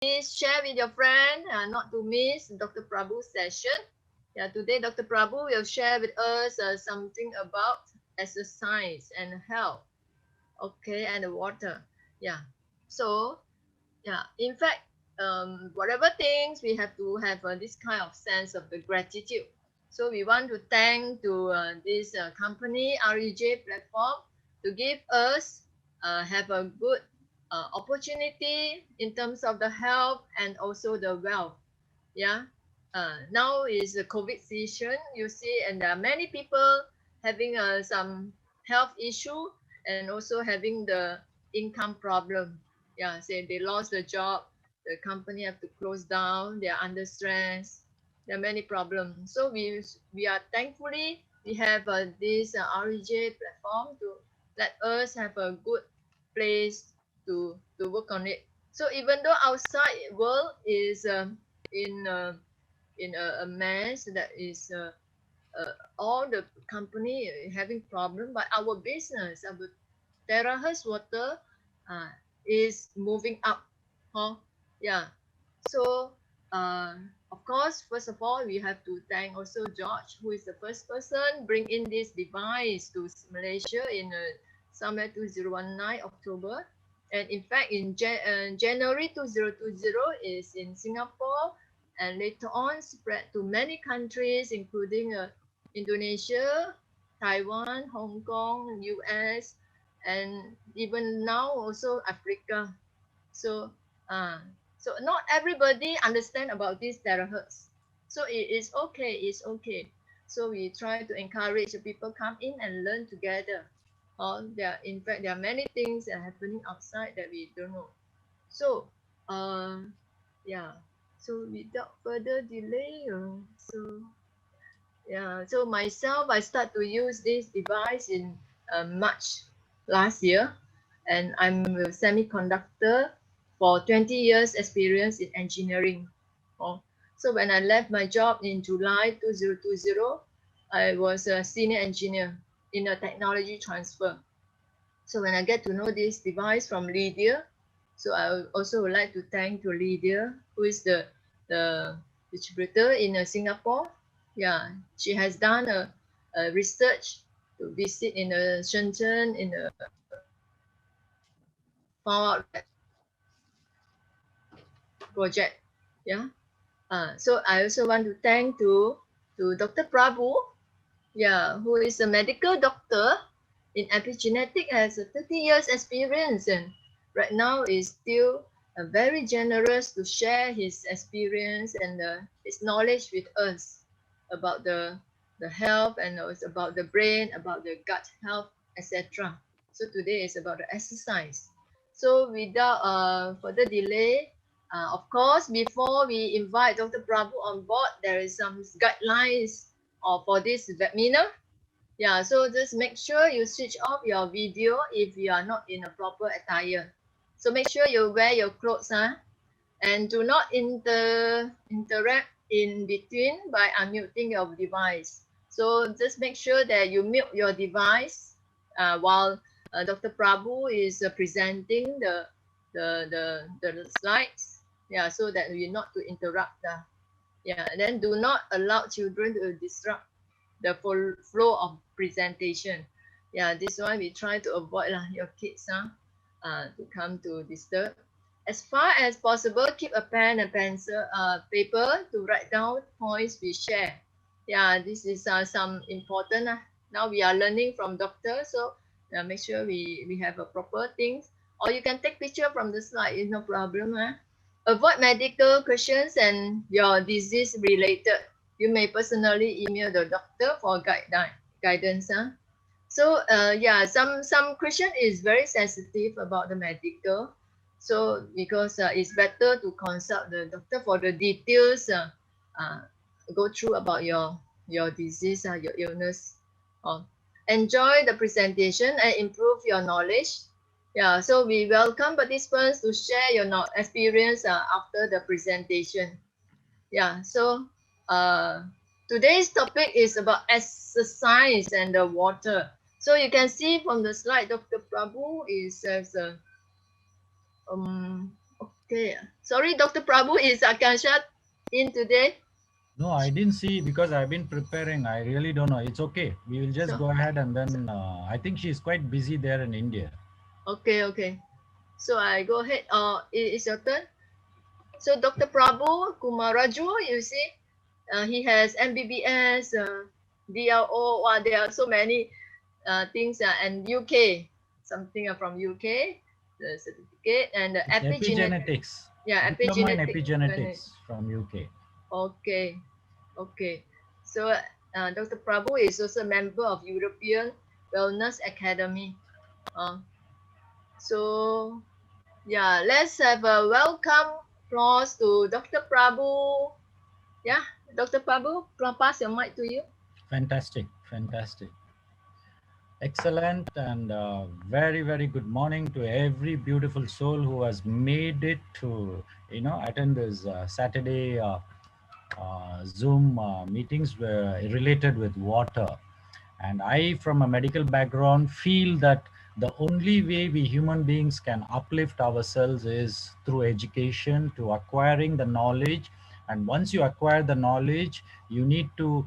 please share with your friend not to miss Dr. Prabhu's session. Yeah, today Dr. Prabhu will share with us something about exercise and health. Okay, and the water. Yeah. So, yeah, in fact, whatever things we have to have this kind of sense of the gratitude. So we want to thank to this company REJ platform to give us have a good opportunity in terms of the health and also the wealth. Yeah. Now is the COVID season, you see, and there are many people having some health issue and also having the income problem. Yeah, say they lost the job, the company have to close down, they are under stress, there are many problems. So we are thankfully we have this REJ platform to let us have a good place to work on it. So even though outside world is in a mess, that is all the company having problem, but our business, our Terahertz water is moving up. Huh? Yeah. So of course, first of all, we have to thank also George, who is the first person bring in this device to Malaysia in somewhere 2019 October. And in fact, in January 2020 is in Singapore, and later on spread to many countries, including Indonesia, Taiwan, Hong Kong, US, and even now also Africa. So, so not everybody understand about this terahertz. So it is okay. It's okay. So we try to encourage people come in and learn together. In fact there are many things that are happening outside that we don't know. So, yeah. So without further delay, so myself, I start to use this device in March last year, and I'm a semiconductor for 20 years experience in engineering. So when I left my job in July 2020, I was a senior engineer in a technology transfer. So when I get to know this device from Lydia, so I also would like to thank to Lydia, who is the distributor in Singapore. Yeah, she has done a research to visit in Shenzhen in found out that project. Yeah. So I also want to thank to Dr. Prabhu, yeah, who is a medical doctor in epigenetic, has a 30 years experience, and right now is still very generous to share his experience and his knowledge with us about the health and also about the brain, about the gut health, etc. So today is about the exercise. So without further delay, of course, before we invite Dr. Prabhu on board, there is some guidelines for this webinar. Yeah, so just make sure you switch off your video if you are not in a proper attire. So make sure you wear your clothes, and do not interact in between by unmuting your device. So just make sure that you mute your device while Dr. Prabhu is presenting the slides. Yeah, so that we not to interrupt. Yeah, and then do not allow children to disrupt the flow of presentation. Yeah, this one we try to avoid your kids to come to disturb. As far as possible, keep a pen and pencil, paper to write down points we share. Yeah, this is some important. Now we are learning from doctor, so make sure we have a proper things. Or you can take picture from the slide, is no problem. Avoid medical questions and your disease related. You may personally email the doctor for guidance. So yeah, some question is very sensitive about the medical. So because it's better to consult the doctor for the details. Go through about your disease, your illness. Enjoy the presentation and improve your knowledge. Yeah, so we welcome participants to share your experience after the presentation. Yeah, so today's topic is about exercise and the water. So you can see from the slide, Dr. Prabhu is as Okay. Sorry, Dr. Prabhu, is Akansha in today? No, I didn't see because I've been preparing. I really don't know. It's okay. We will just So, go ahead and then I think she's quite busy there in India. okay, okay. So I go ahead. It's your turn. So Dr. Prabhu Kumaraju, you see, he has MBBS, DLO. Wow, there are so many things. And UK, something from UK, the certificate, and the It's epigenetic. epigenetics. Yeah, Diploma in epigenetic. epigenetics from UK. Okay, okay. So Dr. Prabhu is also a member of European Wellness Academy. Uh, so yeah, let's have a welcome applause to Dr. Prabhu. Yeah, Dr. Prabhu, pass your mic to you. Fantastic, fantastic. Excellent and very, very good morning to every beautiful soul who has made it to, attend this Saturday Zoom meetings related with water. And I, from a medical background, feel that the only way we human beings can uplift ourselves is through education, to acquiring the knowledge. And once you acquire the knowledge, you need to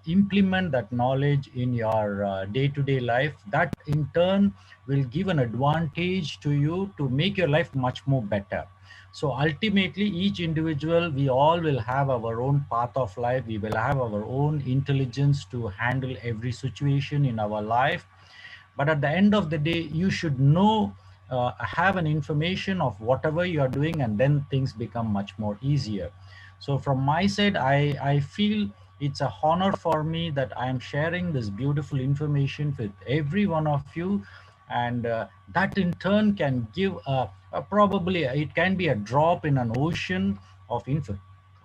implement that knowledge in your day-to-day life. That in turn will give an advantage to you to make your life much more better. So ultimately, each individual, we all will have our own path of life. We will have our own intelligence to handle every situation in our life. But at the end of the day, you should know, have an information of whatever you are doing, and then things become much more easier. So from my side, I feel it's a honor for me that I am sharing this beautiful information with every one of you. And that in turn can give probably it can be a drop in an ocean of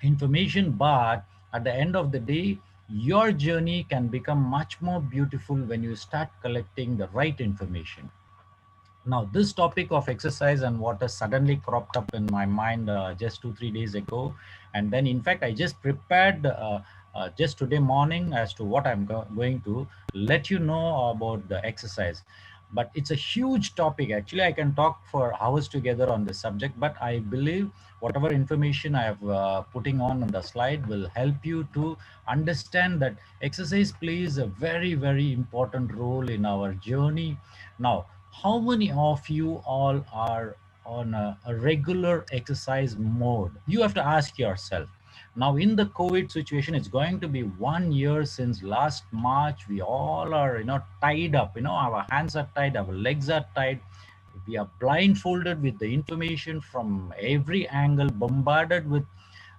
information, but at the end of the day, your journey can become much more beautiful when you start collecting the right information. Now, this topic of exercise and water suddenly cropped up in my mind just 2 3 days ago, and then in fact I just prepared just today morning as to what I'm going to let you know about the exercise. But it's a huge topic. Actually, I can talk for hours together on this subject, but I believe whatever information I have putting on the slide will help you to understand that exercise plays a very, very important role in our journey. Now, how many of you all are on a regular exercise mode? You have to ask yourself. Now, in the COVID situation, it's going to be 1 year since last March. We all are, tied up. Our hands are tied, our legs are tied. We are blindfolded with the information from every angle, bombarded with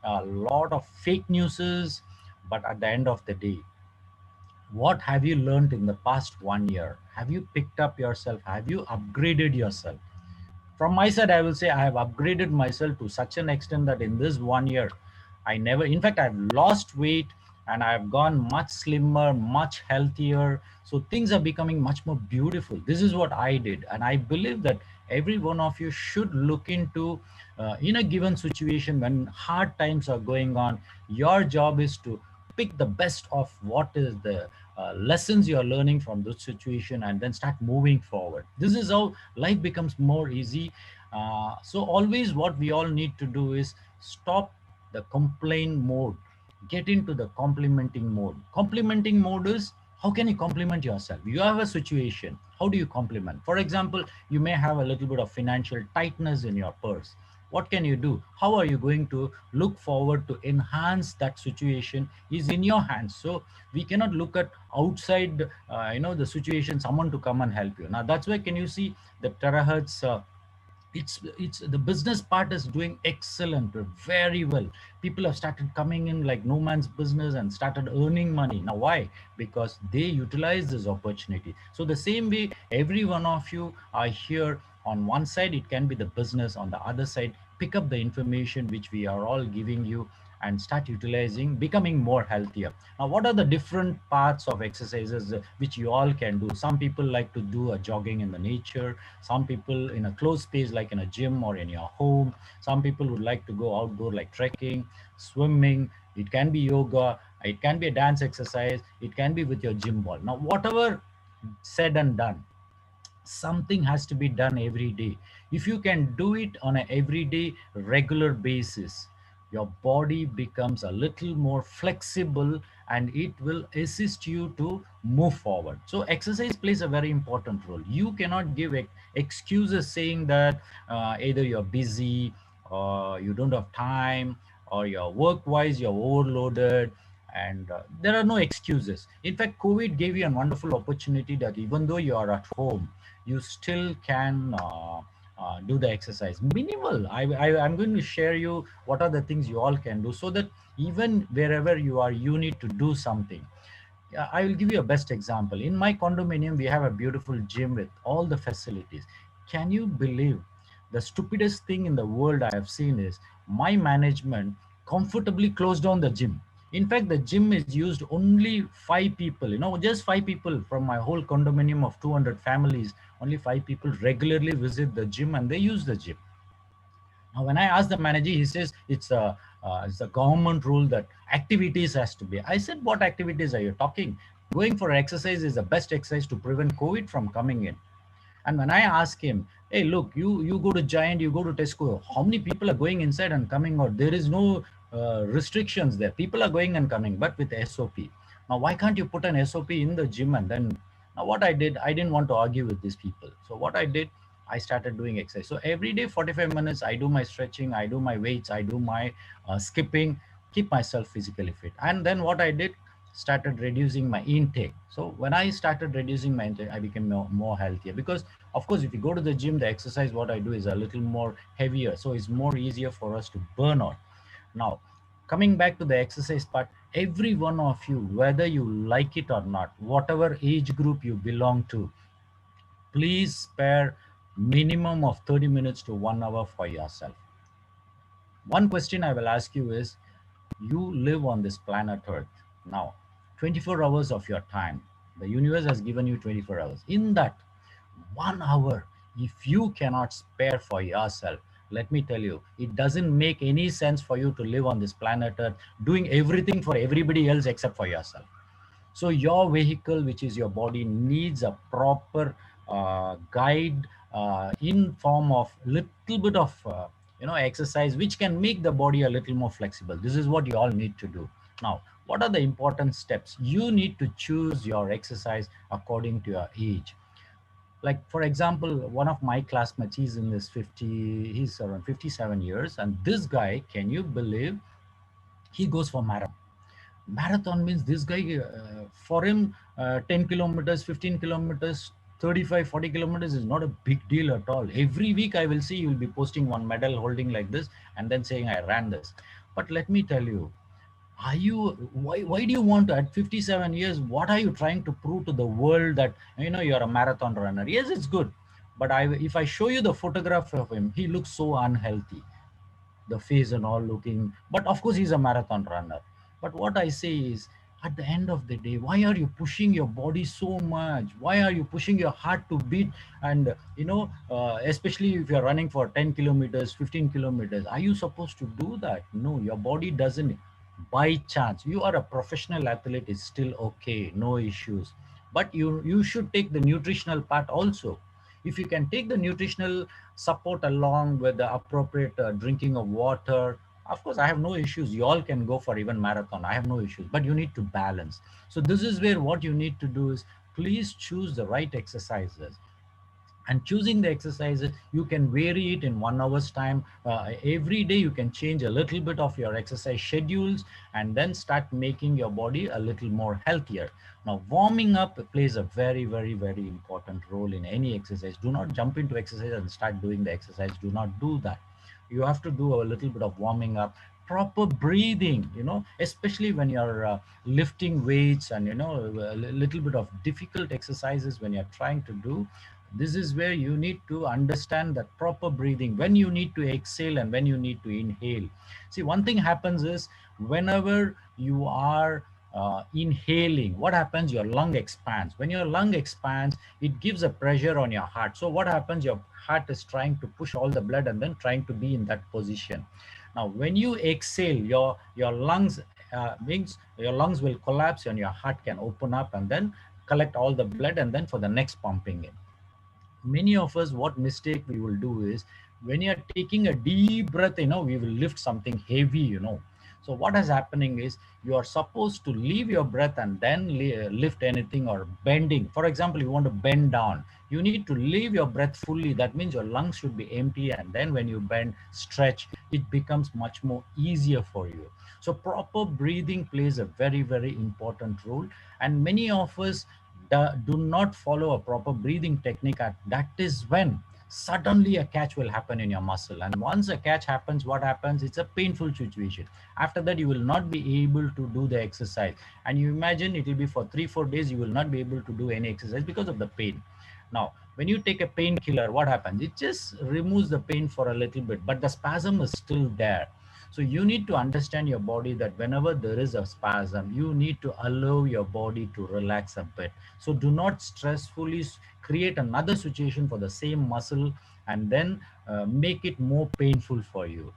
a lot of fake newses. But at the end of the day, what have you learned in the past 1 year? Have you picked up yourself? Have you upgraded yourself? From my side, I will say I have upgraded myself to such an extent that in this 1 year, I never, in fact, I've lost weight and I've gone much slimmer, much healthier. So things are becoming much more beautiful. This is what I did. And I believe that every one of you should look into, in a given situation when hard times are going on, your job is to pick the best of what is the lessons you are learning from this situation and then start moving forward. This is how life becomes more easy. So always what we all need to do is stop the complain mode, get into the complimenting mode. Complimenting mode is, how can you compliment yourself? You have a situation, how do you compliment? For example, you may have a little bit of financial tightness in your purse. What can you do? How are you going to look forward to enhance that situation is in your hands. So we cannot look at outside the situation, someone to come and help you. Now that's why, can you see the Terahertz, it's the business part is doing excellent, very well. People have started coming in like no man's business and started earning money. Now why? Because they utilize this opportunity. So the same way, every one of you are here. On one side it can be the business, on the other side pick up the information which we are all giving you and start utilizing, becoming more healthier. Now, what are the different parts of exercises which you all can do? Some people like to do a jogging in the nature, some people in a closed space like in a gym or in your home. Some people would like to go outdoor like trekking, swimming. It can be yoga, it can be a dance exercise, it can be with your gym ball. Now, whatever said and done, Something has to be done every day. If you can do it on an everyday regular basis, your body becomes a little more flexible and it will assist you to move forward. So exercise plays a very important role. You cannot give excuses saying that either you're busy or you don't have time or your work wise you're overloaded, and there are no excuses. In fact, COVID gave you a wonderful opportunity that even though you are at home, you still can do the exercise minimal. I'm going to share you what are the things you all can do, so that even wherever you are, you need to do something. Yeah, I will give you a best example. In my condominium, we have a beautiful gym with all the facilities. Can you believe the stupidest thing in the world I have seen is my management comfortably closed down the gym. In fact, the gym is used only 5 people, just 5 people from my whole condominium of 200 families. Only 5 people regularly visit the gym and they use the gym. Now, when I asked the manager, he says it's a government rule that activities has to be. I said, what activities are you talking? Going for exercise is the best exercise to prevent COVID from coming in. And when I ask him, hey, look, you go to Giant, you go to Tesco, how many people are going inside and coming out? There is no restrictions there. People are going and coming, but with SOP. Now, why can't you put an SOP in the gym? And then, now what I did, I didn't want to argue with these people. So what I did, I started doing exercise. So every day, 45 minutes, I do my stretching, I do my weights, I do my skipping, keep myself physically fit. And then what I did, started reducing my intake. So when I started reducing my intake, I became more healthier, because of course, if you go to the gym, the exercise what I do is a little more heavier, so it's more easier for us to burn out. Now, coming back to the exercise part, every one of you, whether you like it or not, whatever age group you belong to, please spare minimum of 30 minutes to 1 hour for yourself. One question I will ask you is, you live on this planet Earth. Now, 24 hours of your time, the universe has given you 24 hours. In that 1 hour, if you cannot spare for yourself, let me tell you, it doesn't make any sense for you to live on this planet Earth doing everything for everybody else except for yourself. So your vehicle, which is your body, needs a proper guide in form of little bit of exercise, which can make the body a little more flexible. This is what you all need to do. Now, what are the important steps? You need to choose your exercise according to your age. Like, for example, one of my classmates, he's in his 50, he's around 57 years, and this guy, can you believe, he goes for marathon. Marathon means this guy, for him, 10 kilometers, 15 kilometers, 35, 40 kilometers is not a big deal at all. Every week I will see you will be posting one medal holding like this and then saying I ran this. But let me tell you, are you, why do you want to, at 57 years, what are you trying to prove to the world, that you're a marathon runner? Yes, it's good, but if I show you the photograph of him, he looks so unhealthy, the face and all looking, but of course he's a marathon runner. But what I say is, at the end of the day, why are you pushing your body so much? Why are you pushing your heart to beat? And especially if you're running for 10 kilometers, 15 kilometers, are you supposed to do that? No, your body doesn't. By chance you are a professional athlete, is still okay, no issues, but you should take the nutritional part also. If you can take the nutritional support along with the appropriate drinking of water, of course I have no issues. You all can go for even marathon, I have no issues, but you need to balance. So this is where what you need to do is, please choose the right exercises. And choosing the exercises, you can vary it in 1 hour's time. Every day you can change a little bit of your exercise schedules, and then start making your body a little more healthier. Now, warming up plays a very, very, very important role in any exercise. Do not jump into exercise and start doing the exercise. Do not do that. You have to do a little bit of warming up, proper breathing, especially when you're lifting weights, and a little bit of difficult exercises when you're trying to do. This is where you need to understand that proper breathing, when you need to exhale and when you need to inhale. See, one thing happens is, whenever you are inhaling, what happens? Your lung expands. When your lung expands, it gives a pressure on your heart. So what happens? Your heart is trying to push all the blood and then trying to be in that position. Now, when you exhale, your lungs means your lungs will collapse and your heart can open up and then collect all the blood, and then for the next pumping in. Many of us, what mistake we will do is, when you're taking a deep breath, we will lift something heavy. So what is happening is, you are supposed to leave your breath and then lift anything, or bending. For example, you want to bend down, you need to leave your breath fully. That means your lungs should be empty, and then when you bend, stretch, it becomes much more easier for you. So proper breathing plays a very, very important role, and many of us do not follow a proper breathing technique. That is when suddenly a catch will happen in your muscle, and once a catch happens, what happens, it's a painful situation. After that, you will not be able to do the exercise, and you imagine it will be for 3-4 days, you will not be able to do any exercise because of the pain. Now when you take a painkiller, what happens, it just removes the pain for a little bit, but the spasm is still there. So you need to understand your body, that whenever there is a spasm, you need to allow your body to relax a bit. So do not stressfully create another situation for the same muscle, and then make it more painful for you.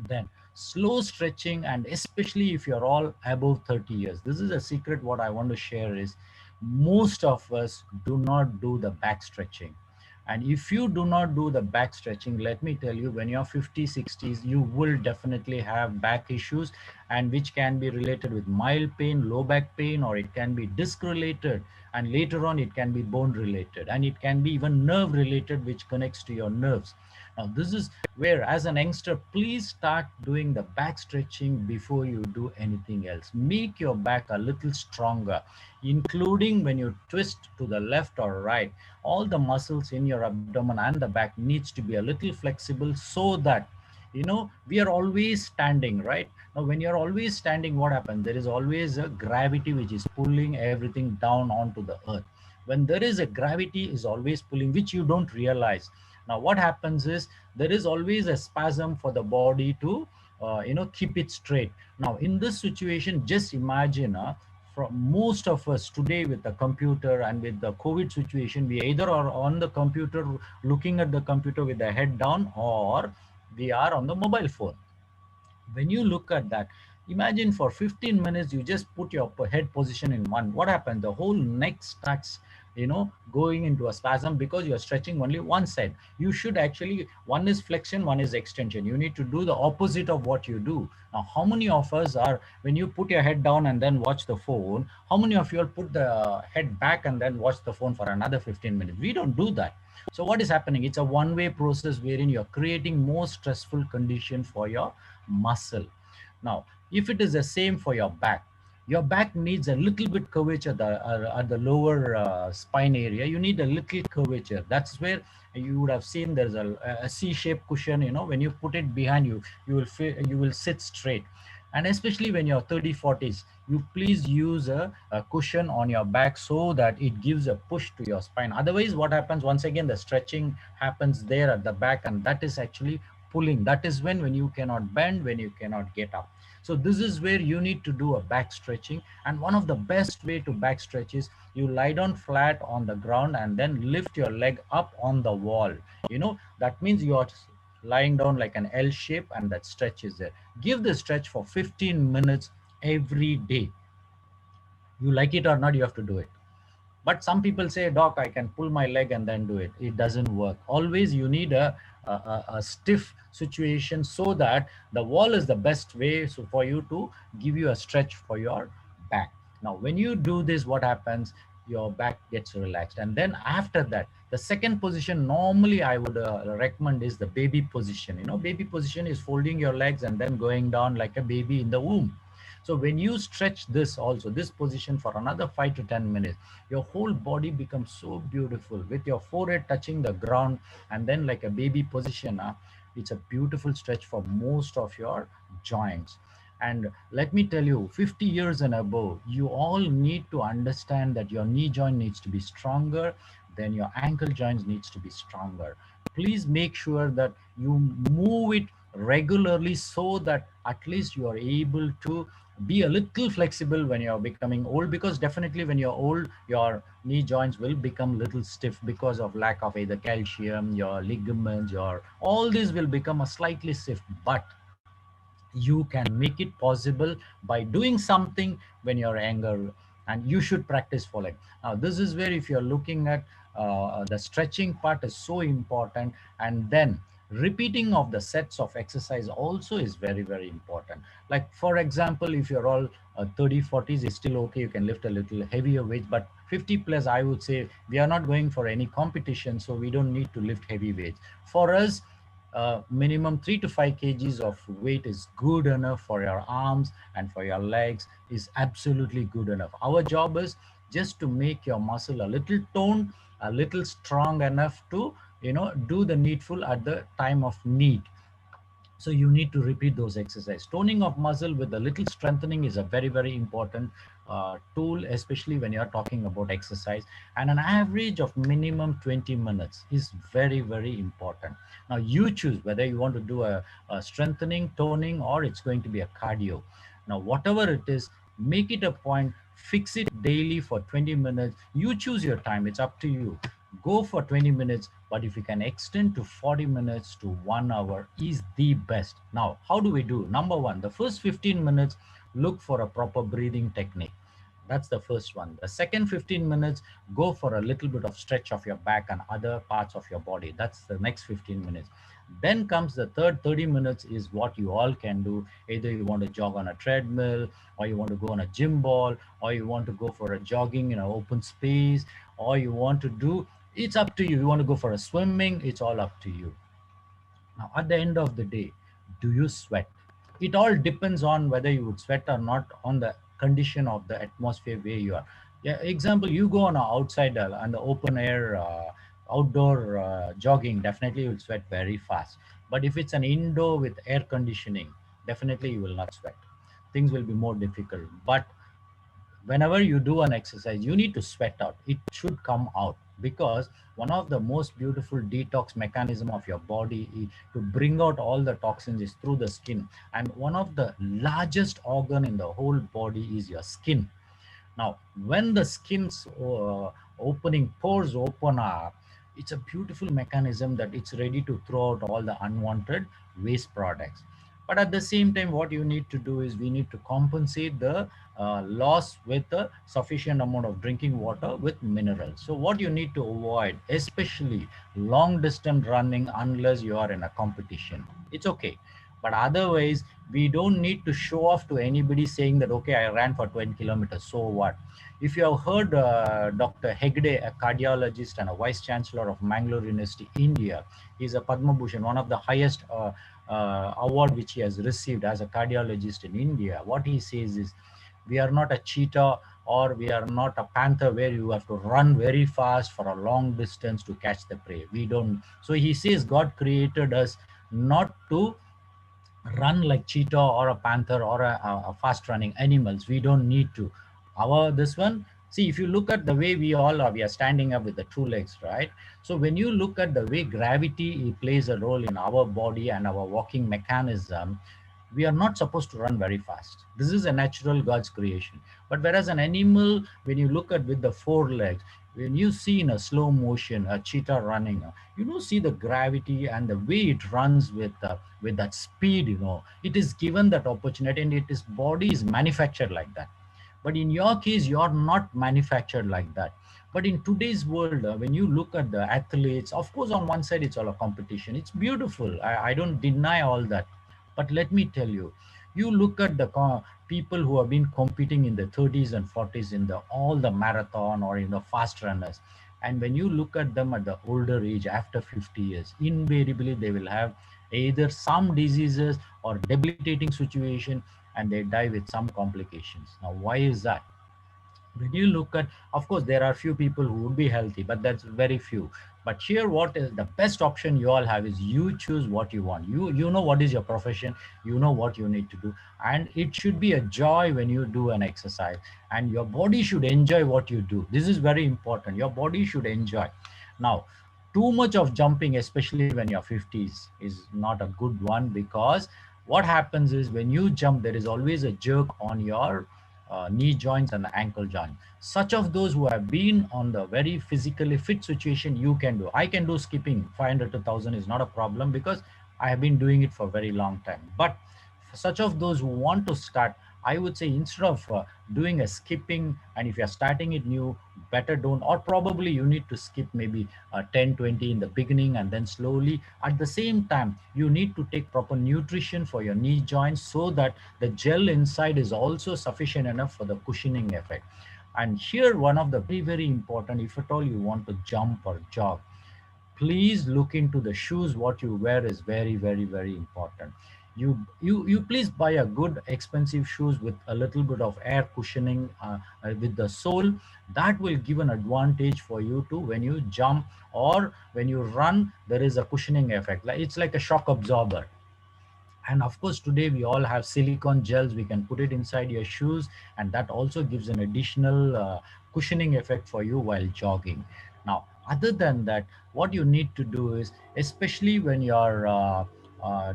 Then slow stretching, and especially if you're all above 30 years, this is a secret. What I want to share is, most of us do not do the back stretching. And if you do not do the back stretching, let me tell you, when you're 50s, 60s, you will definitely have back issues, and which can be related with mild pain, low back pain, or it can be disc related, and later on it can be bone related, and it can be even nerve related, which connects to your nerves. Now this is where, as an youngster, please start doing the back stretching before you do anything else. Make your back a little stronger, including when you twist to the left or right. All the muscles in your abdomen and the back needs to be a little flexible, so that we are always standing, right? Now when you're always standing, what happens, there is always a gravity which is pulling everything down onto the earth. When there is a gravity is always pulling, which you don't realize, now what happens is, there is always a spasm for the body to keep it straight. Now in this situation, just imagine, from most of us today, with the computer and with the COVID situation, we either are on the computer, looking at the computer with the head down, or we are on the mobile phone. When you look at that, imagine for 15 minutes you just put your head position in one. What happens, the whole neck starts going into a spasm, because you're stretching only one side. You should actually, one is flexion, one is extension. You need to do the opposite of what you do. Now how many of us are, when you put your head down and then watch the phone, how many of you will put the head back and then watch the phone for another 15 minutes? We don't do that. So what is happening, it's a one-way process, wherein you're creating more stressful condition for your muscle. Now, if it is the same for your back needs a little bit curvature at the lower spine area. You need a little curvature. That's where you would have seen there's a C-shaped cushion. When you put it behind you, you will sit straight. And especially when you're 30, 40s, you please use a cushion on your back, so that it gives a push to your spine. Otherwise, what happens, once again, the stretching happens there at the back, and that is actually pulling. That is when you cannot bend, when you cannot get up. So this is where you need to do a back stretching. And one of the best way to back stretch is, you lie down flat on the ground and then lift your leg up on the wall. That means you are lying down like an L shape, and that stretch is there. Give the stretch for 15 minutes every day. You like it or not, you have to do it. But some people say, doc, I can pull my leg and then do it. It doesn't work. Always you need a stiff situation, so that the wall is the best way, so for you to give you a stretch for your back. Now when you do this, what happens, your back gets relaxed. And then after that, the second position normally I would recommend is the baby position. Baby position is folding your legs and then going down like a baby in the womb. So when you stretch this, also this position, for another 5 to 10 minutes, your whole body becomes so beautiful, with your forehead touching the ground, and then like a baby position. It's a beautiful stretch for most of your joints. And let me tell you, 50 years and above, you all need to understand that your knee joint needs to be stronger, then your ankle joints needs to be stronger. Please make sure that you move it regularly, so that at least you are able to be a little flexible when you're becoming old, because definitely when you're old, your knee joints will become little stiff because of lack of either calcium, your ligaments, your all this will become a slightly stiff. But you can make it possible by doing something when you're younger, and you should practice following. Now this is where, if you're looking at the stretching part is so important, and then repeating of the sets of exercise also is very, very important. Like for example, if you're all 30 40s, is still okay, you can lift a little heavier weight, but 50 plus, I would say we are not going for any competition, so we don't need to lift heavy weights. For us, minimum 3 to 5 kgs of weight is good enough for your arms and for your legs, is absolutely good enough. Our job is just to make your muscle a little toned, a little strong enough to, do the needful at the time of need. So you need to repeat those exercises. Toning of muscle with a little strengthening is a very, very important tool, especially when you're talking about exercise. And an average of minimum 20 minutes is very, very important. Now you choose whether you want to do a strengthening, toning, or it's going to be a cardio. Now, whatever it is, make it a point, fix it daily for 20 minutes. You choose your time, it's up to you. Go for 20 minutes, but if you can extend to 40 minutes to 1 hour is the best. Now, how do we do? Number one, the first 15 minutes, look for a proper breathing technique. That's the first one. The second 15 minutes, go for a little bit of stretch of your back and other parts of your body. That's the next 15 minutes. Then comes the third 30 minutes is what you all can do. Either you want to jog on a treadmill, or you want to go on a gym ball, or you want to go for a jogging in an open space, or you want to do, it's up to you. You want to go for a swimming, it's all up to you. Now, at the end of the day, do you sweat? It all depends on whether you would sweat or not, on the condition of the atmosphere where you are. Yeah, example, you go on a outside and the open air, outdoor jogging, definitely you will sweat very fast. But if it's an indoor with air conditioning, definitely you will not sweat. Things will be more difficult. But whenever you do an exercise, you need to sweat out. It should come out, because one of the most beautiful detox mechanism of your body to bring out all the toxins is through the skin. And one of the largest organ in the whole body is your skin. Now, when the skin's opening pores open up, it's a beautiful mechanism that it's ready to throw out all the unwanted waste products. But at the same time, what you need to do is we need to compensate the loss with a sufficient amount of drinking water with minerals. So what you need to avoid, especially long distance running, unless you are in a competition, it's okay. But otherwise, we don't need to show off to anybody saying that, okay, I ran for 20 kilometers, so what? If you have heard Dr. Hegde, a cardiologist and a vice chancellor of Mangalore University, India, he's a Padma Bhushan, one of the highest award which he has received as a cardiologist in India. What he says is, we are not a cheetah, or we are not a panther where you have to run very fast for a long distance to catch the prey. We don't. So he says God created us not to run like cheetah or a panther or a fast running animals. We don't need to. Our this one, see, if you look at the way we all are, we are standing up with the two legs, right? So when you look at the way gravity plays a role in our body and our walking mechanism, we are not supposed to run very fast. This is a natural God's creation. But whereas an animal, when you look at with the four legs, when you see in a slow motion a cheetah running, you know, see the gravity and the way it runs with that speed, you know, it is given that opportunity, and it is body is manufactured like that. But in your case, you are not manufactured like that. But in today's world, when you look at the athletes, of course, on one side, it's all a competition. It's beautiful. I don't deny all that. But let me tell you, you look at the people who have been competing in the 30s and 40s in the all the marathon or in the fast runners. And when you look at them at the older age, after 50 years, invariably they will have either some diseases or debilitating situation, and they die with some complications. Now, why is that? When you look at, of course, there are few people who would be healthy, but that's very few. But here, what is the best option you all have is you choose what you want. You know what is your profession, you know what you need to do, and it should be a joy when you do an exercise, and your body should enjoy what you do. This is very important. Your body should enjoy. Now, too much of jumping, especially when you're 50s, is not a good one, because what happens is when you jump, there is always a jerk on your knee joints and the ankle joint. Such of those who have been on the very physically fit situation, you can do. I can do skipping 500 to 1000 is not a problem, because I have been doing it for a very long time. But for such of those who want to start, I would say instead of doing a skipping, and if you're starting it new, better don't, or probably you need to skip maybe 10, 20 in the beginning, and then slowly. At the same time, you need to take proper nutrition for your knee joints so that the gel inside is also sufficient enough for the cushioning effect. And here, one of the very important, if at all you want to jump or jog, please look into the shoes. What you wear is very important. You please buy a good expensive shoes with a little bit of air cushioning with the sole. That will give an advantage for you to, when you jump or when you run, there is a cushioning effect, like it's like a shock absorber. And of course, today we all have silicone gels, we can put it inside your shoes, and that also gives an additional cushioning effect for you while jogging. Now, other than that, what you need to do is, especially when you're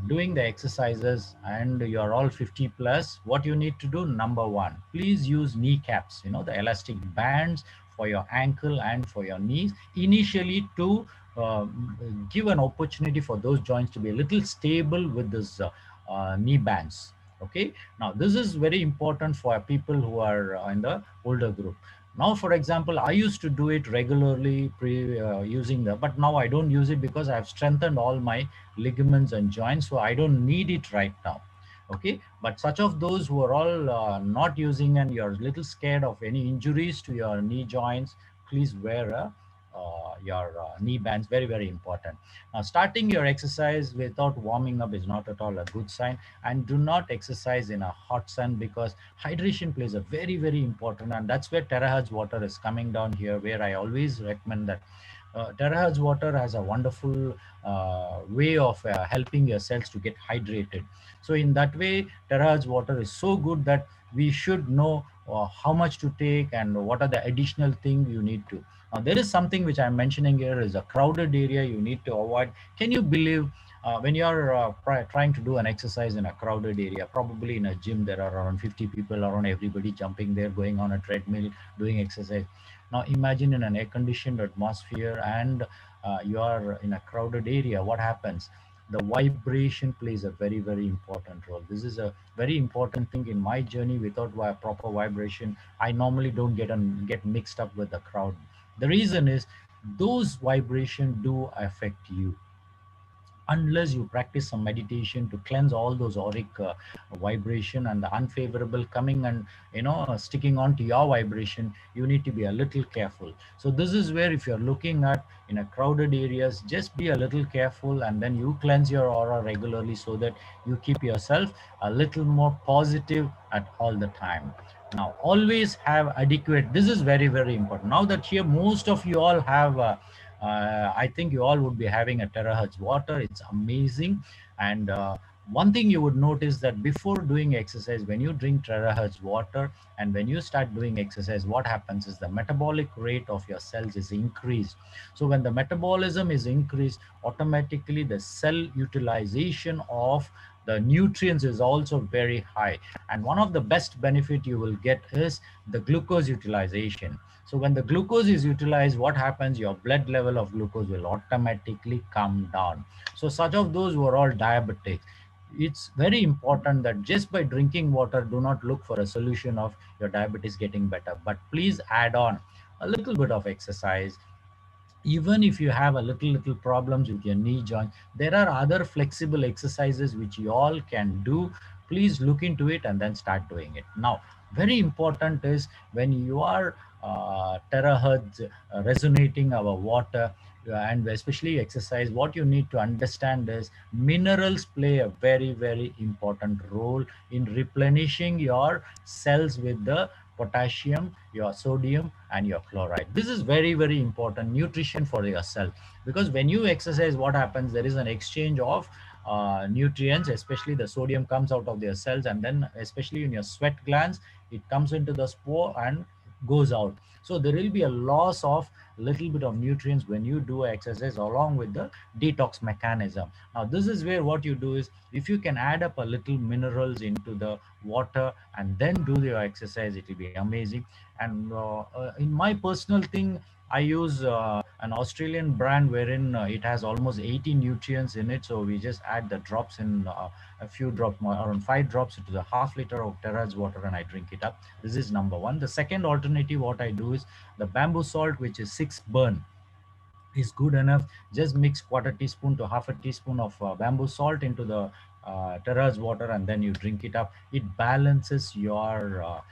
doing the exercises and you're all 50 plus, what you need to do, number one, please use kneecaps, the elastic bands for your ankle and for your knees initially, to uh, give an opportunity for those joints to be a little stable with this knee bands. Okay, now this is very important for people who are in the older group. Now, for example, I used to do it regularly using the, but now I don't use it because I've strengthened all my ligaments and joints, so I don't need it right now. Okay, but such of those who are all not using and you're a little scared of any injuries to your knee joints, please wear your knee bands. Very important. Now, starting your exercise without warming up is not at all a good sign, and do not exercise in a hot sun, because hydration plays a very important, and that's where Terahertz water is coming down here, where I always recommend that Terahertz water has a wonderful way of helping your cells to get hydrated. So in that way, Terahertz water is so good that we should know how much to take and what are the additional thing you need to. Now, there is something which I'm mentioning here is a crowded area you need to avoid. Can you believe when you're trying to do an exercise in a crowded area, probably in a gym, there are around 50 people around, everybody jumping there, going on a treadmill, doing exercise. Now, imagine in an air-conditioned atmosphere and you are in a crowded area, what happens? The vibration plays a very important role. This is a very important thing in my journey. Without proper vibration, I normally don't get mixed up with the crowd. The reason is those vibrations do affect you. Unless you practice some meditation to cleanse all those auric vibration and the unfavorable coming and sticking on to your vibration, you need to be a little careful. So this is where, if you're looking at in a crowded areas, just be a little careful, and then you cleanse your aura regularly so that you keep yourself a little more positive at all the time. Now, always have adequate, this is very important. Now that here most of you all have I think you all would be having a terahertz water. It's amazing. And one thing you would notice, that before doing exercise, when you drink terahertz water and when you start doing exercise, what happens is the metabolic rate of your cells is increased. So when the metabolism is increased, automatically the cell utilization of the nutrients is also very high. And one of the best benefit you will get is the glucose utilization. So when the glucose is utilized, what happens? Your blood level of glucose will automatically come down. So such of those who are all diabetics, it's very important that just by drinking water, do not look for a solution of your diabetes getting better, but please add on a little bit of exercise. Even if you have a little problems with your knee joint, there are other flexible exercises which you all can do. Please look into it and then start doing it. Now, very important is, when you are terahertz resonating our water and especially exercise, what you need to understand is minerals play a very important role in replenishing your cells with the potassium, your sodium, and your chloride. This is very important nutrition for yourself, because when you exercise, what happens? There is an exchange of nutrients, especially the sodium comes out of their cells, and then especially in your sweat glands, it comes into the spore and goes out. So there will be a loss of little bit of nutrients when you do exercise, along with the detox mechanism. Now, this is where what you do is, if you can add up a little minerals into the water and then do your exercise, it will be amazing. And in my personal thing, I use an Australian brand wherein it has almost 80 nutrients in it. So we just add the drops in a few drops, more around 5 drops into the half-liter of Terahertz water, and I drink it up. This is number one. The second alternative, what I do is the bamboo salt, which is 6 burn, is good enough. Just mix quarter teaspoon to half a teaspoon of bamboo salt into the Terahertz water, and then you drink it up. It balances your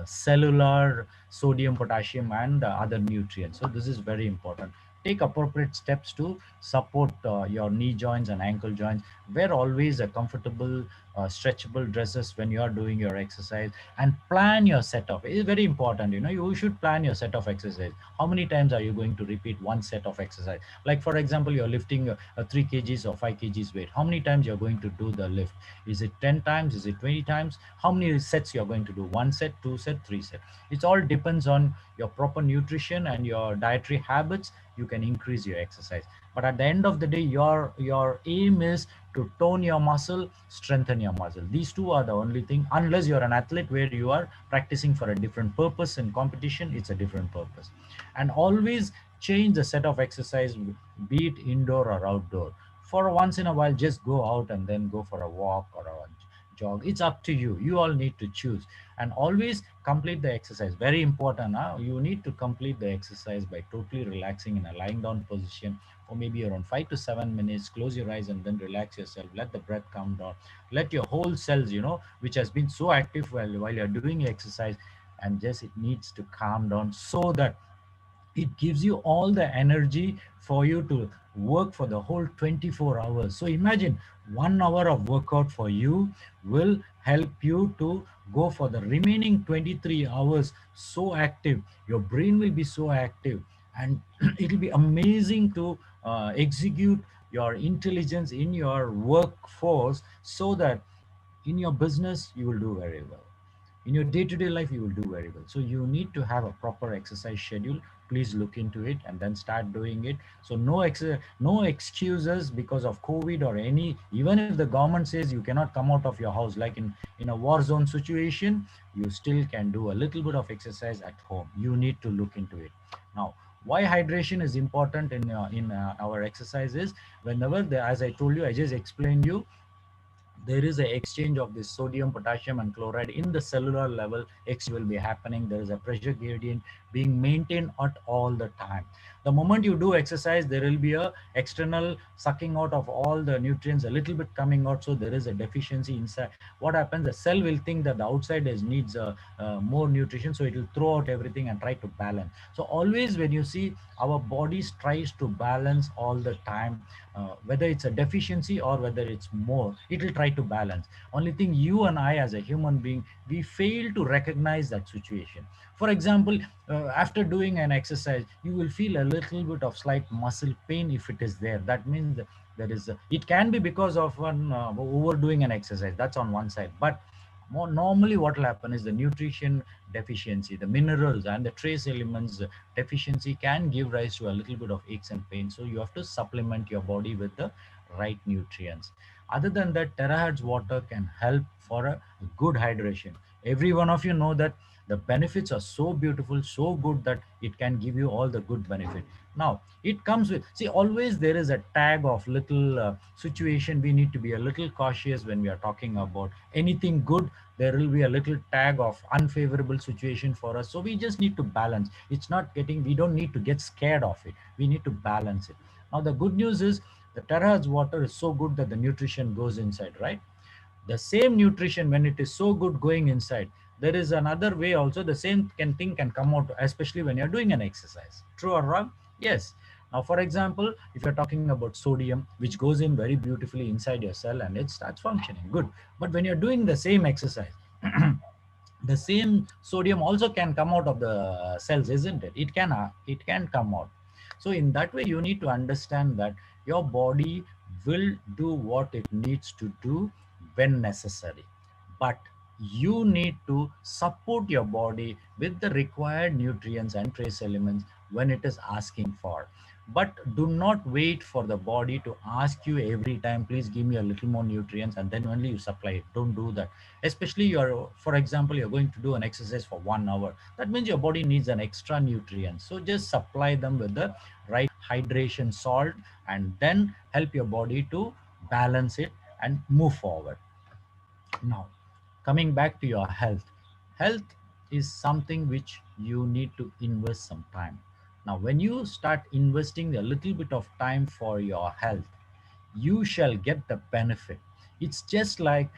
cellular sodium, potassium, and other nutrients. So this is very important. Take appropriate steps to support your knee joints and ankle joints. Wear always a comfortable, stretchable dresses when you are doing your exercise, and plan your set of. It is very important. You should plan your set of exercise. How many times are you going to repeat one set of exercise? Like for example, you're lifting a 3 kgs or 5 kgs weight. How many times you're going to do the lift? Is it 10 times? Is it 20 times? How many sets you're going to do? One set, two set, three set? It all depends on your proper nutrition and your dietary habits. You can increase your exercise, but at the end of the day, your aim is to tone your muscle, strengthen your muscle. These two are the only thing. Unless you're an athlete where you are practicing for a different purpose in competition, it's a different purpose. And always change the set of exercise, be it indoor or outdoor. For once in a while, just go out and then go for a walk or a jog. It's up to you. You all need to choose. And always complete the exercise. Very important. You need to complete the exercise by totally relaxing in a lying down position for maybe around 5 to 7 minutes. Close your eyes and then relax yourself. Let the breath come down. Let your whole cells, which has been so active while you're doing exercise, and just it needs to calm down, so that it gives you all the energy for you to work for the whole 24 hours. So imagine 1 hour of workout for you will help you to go for the remaining 23 hours so active. Your brain will be so active, and it will be amazing to execute your intelligence in your workforce, so that in your business you will do very well, in your day-to-day life you will do very well. So you need to have a proper exercise schedule. Please look into it and then start doing it. So no excuses because of COVID or any, even if the government says you cannot come out of your house, like in a war zone situation, you still can do a little bit of exercise at home. You need to look into it. Now, why hydration is important in our exercises? Whenever as I told you, I just explained you, there is an exchange of this sodium, potassium, and chloride in the cellular level. Exchange will be happening. There is a pressure gradient being maintained at all the time. The moment you do exercise, there will be a external sucking out of all the nutrients, a little bit coming out, so there is a deficiency inside. What happens, the cell will think that the outside needs more nutrition, so it will throw out everything and try to balance. So always when you see, our bodies tries to balance all the time, whether it's a deficiency or whether it's more, it will try to balance. Only thing, you and I as a human being, we fail to recognize that situation. For example, after doing an exercise, you will feel a little bit of slight muscle pain. If it is there, that means that it can be because of one overdoing an exercise. That's on one side. But more normally what will happen is the nutrition deficiency, the minerals and the trace elements deficiency can give rise to a little bit of aches and pains. So you have to supplement your body with the right nutrients. Other than that, Terahertz water can help for a good hydration. Every one of you know that the benefits are so beautiful, so good, that it can give you all the good benefit. Now it comes with, see, always there is a tag of little situation. We need to be a little cautious when we are talking about anything good. There will be a little tag of unfavorable situation for us, so we just need to balance. It's not getting, we don't need to get scared of it. We need to balance it. Now the good news is, the Terahertz water is so good that the nutrition goes inside, right? The same nutrition, when it is so good going inside, there is another way also. The same thing can come out, especially when you're doing an exercise. True or wrong? Yes. Now for example, if you're talking about sodium, which goes in very beautifully inside your cell and it starts functioning good, but when you're doing the same exercise, the same sodium also can come out of the cells, isn't it? It can come out. So in that way, you need to understand that your body will do what it needs to do when necessary, but you need to support your body with the required nutrients and trace elements when it is asking for. but do not wait for the body to ask you every time, please give me a little more nutrients, and then only you supply it. Don't do that. Especially you're, for example, you're going to do an exercise for 1 hour. That means your body needs an extra nutrient. So just supply them with the right hydration salt, and then help your body to balance it and move forward. Now, coming back to your health, health is something which you need to invest some time. Now, when you start investing a little bit of time for your health, you shall get the benefit. It's just like,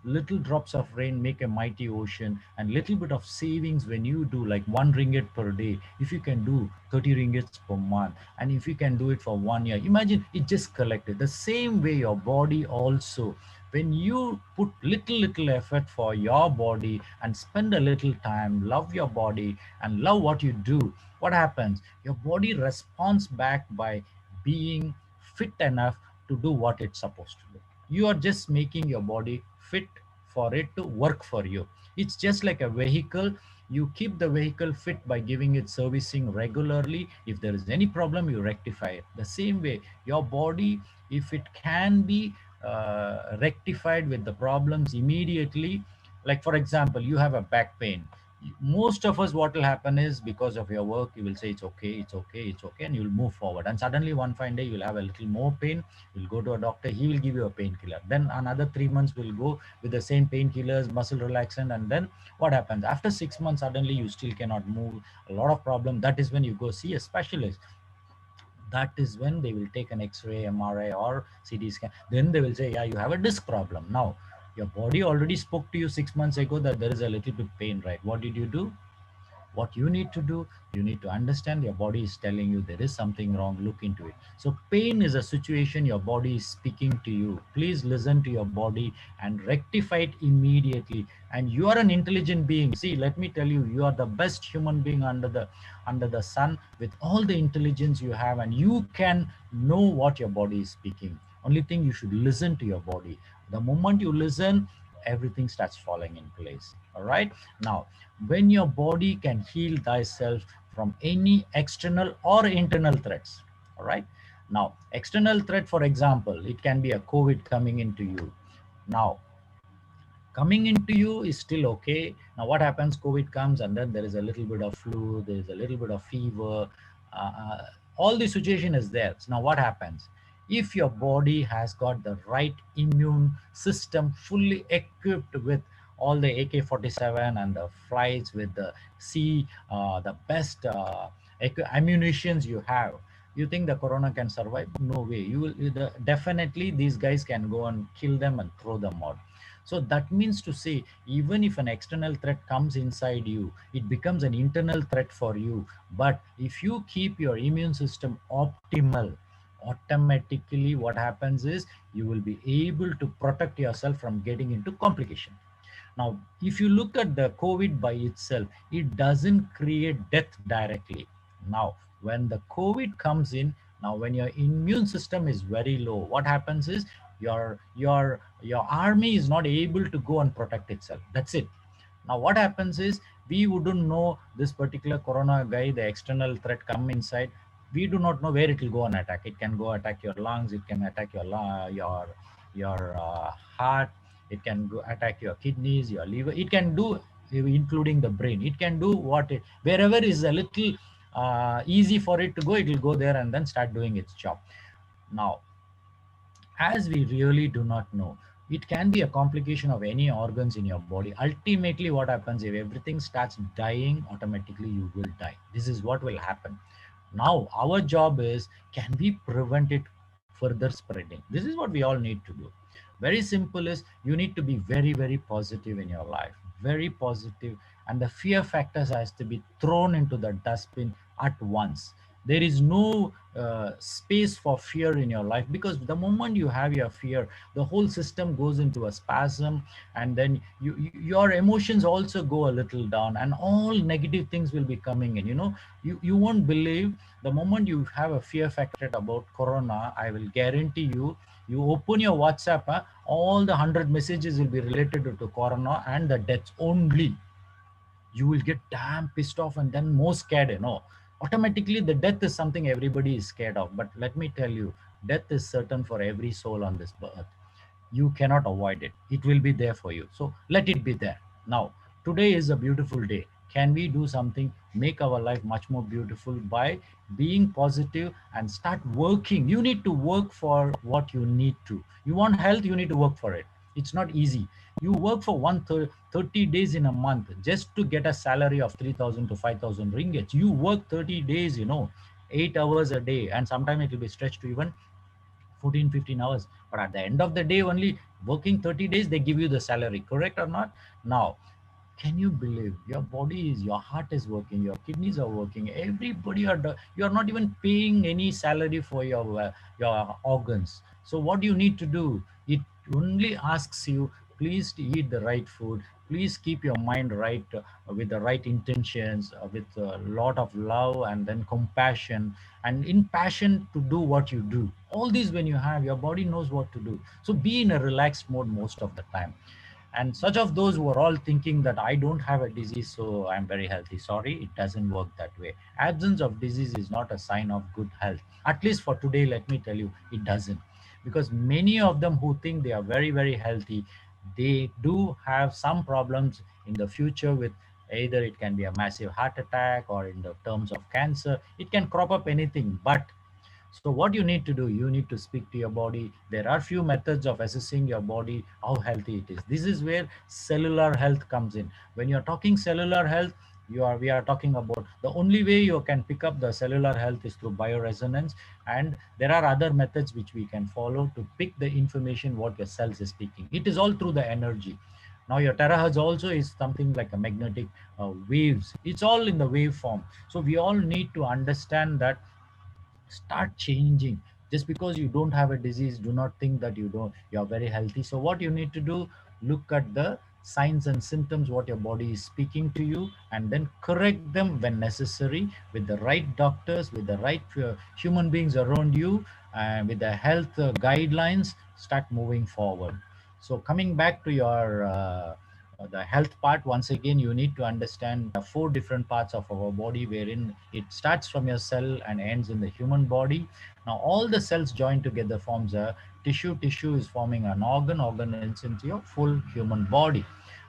little drops of rain make a mighty ocean, and little bit of savings when you do like 1 ringgit per day. If you can do 30 ringgits per month, and if you can do it for 1 year, imagine it just collected. The same way your body also, when you put little effort for your body and spend a little time, love your body and love what you do, what happens? Your body responds back by being fit enough to do what it's supposed to do. You are just making your body fit for it to work for you. It's just like a vehicle. You keep the vehicle fit by giving it servicing regularly. If there is any problem, you rectify it. The same way, your body, if it can be rectified with the problems immediately, like for example, you have a back pain. Most of us, what will happen is, because of your work, you will say it's okay, it's okay, it's okay, and you'll move forward. And suddenly one fine day you'll have a little more pain. You'll go to a doctor, he will give you a painkiller. Then another 3 months will go with the same painkillers, muscle relaxant, and then what happens? After 6 months, suddenly you still cannot move, a lot of problem. That is when you go see a specialist. That is when they will take an X-ray, MRI, or CT scan. Then they will say, yeah, you have a disc problem. Now, your body already spoke to you 6 months ago that there is a little bit pain, right? What did you do? What you need to do, you need to understand your body is telling you there is something wrong, look into it. So pain is a situation your body is speaking to you. Please listen to your body and rectify it immediately. And you are an intelligent being. See, let me tell you, you are the best human being under the sun, with all the intelligence you have, and you can know what your body is speaking. Only thing, you should listen to your body. The moment you listen, everything starts falling in place. All right. Now, when your body can heal thyself from any external or internal threats, all right. Now, external threat, for example, it can be a COVID coming into you. Now, coming into you is still okay. Now what happens? COVID comes, and then there is a little bit of flu, there is a little bit of fever, all the situation is there. So now what happens? If your body has got the right immune system fully equipped with all the AK-47 and the flights with the the best ammunitions you have, you think the corona can survive? No way. You will definitely, these guys can go and kill them and throw them out. So that means to say, even if an external threat comes inside you, it becomes an internal threat for you. But if you keep your immune system optimal, automatically what happens is you will be able to protect yourself from getting into complication. Now, if you look at the COVID by itself, it doesn't create death directly. Now, when the COVID comes in, now when your immune system is very low, what happens is your army is not able to go and protect itself. That's it. Now what happens is, we wouldn't know this particular corona guy, the external threat come inside. We do not know where it will go and attack. It can go attack your lungs. It can attack your heart. It can go attack your kidneys, your liver. It can do, including the brain. It can do wherever is a little easy for it to go, it will go there and then start doing its job. Now, as we really do not know, it can be a complication of any organs in your body. Ultimately, what happens, if everything starts dying, automatically you will die. This is what will happen. Now our job is, can we prevent it further spreading? This is what we all need to do. Very simple is, you need to be very positive in your life, very positive, and the fear factors has to be thrown into the dustbin at once. There is no space for fear in your life, because the moment you have your fear, the whole system goes into a spasm, and then your emotions also go a little down, and all negative things will be coming in. You won't believe, the moment you have a fear factor about corona, I will guarantee you, you open your WhatsApp, all the 100 messages will be related to corona and the deaths only. You will get damn pissed off and then more scared. Automatically the death is something everybody is scared of. But let me tell you, death is certain for every soul on this earth. You cannot avoid it. It will be there for you. So let it be there. Now, today is a beautiful day. Can we do something, make our life much more beautiful by being positive and start working? You need to work for what you need to. You want health, you need to work for it. It's not easy. You work for 30 days in a month just to get a salary of 3,000 to 5,000 ringgits. You work 30 days, 8 hours a day, and sometimes it will be stretched to even 14, 15 hours. But at the end of the day, only working 30 days, they give you the salary, correct or not? Now, can you believe your body is, your heart is working, your kidneys are working, everybody you are not even paying any salary for your organs. So what do you need to do? It only asks you, please to eat the right food, please keep your mind right, with the right intentions, with a lot of love and then compassion and in passion to do what you do. All these, when you have, your body knows what to do. So be in a relaxed mode most of the time. And such of those who are all thinking that I don't have a disease, so I'm very healthy. Sorry, it doesn't work that way. Absence of disease is not a sign of good health. At least for today, let me tell you, it doesn't. Because many of them who think they are very, very healthy, they do have some problems in the future with, either it can be a massive heart attack, or in the terms of cancer, it can crop up anything. But so what you need to do, you need to speak to your body. There are few methods of assessing your body, how healthy it is. This is where cellular health comes in. When you're talking cellular health, we are talking about the only way you can pick up the cellular health is through bioresonance, and there are other methods which we can follow to pick the information what your cells is speaking. It is all through the energy. Now your terahertz also is something like a magnetic waves. It's all in the wave form. So we all need to understand that. Start changing. Just because you don't have a disease, do not think that you're very healthy. So what you need to do, look at the signs and symptoms what your body is speaking to you, and then correct them when necessary, with the right doctors, with the right human beings around you, and with the health guidelines. Start moving forward. So coming back to your the health part, once again, you need to understand the four different parts of our body, wherein it starts from your cell and ends in the human body. Now all the cells join together forms a tissue. Tissue is forming an organ. Organ ends into your full human body.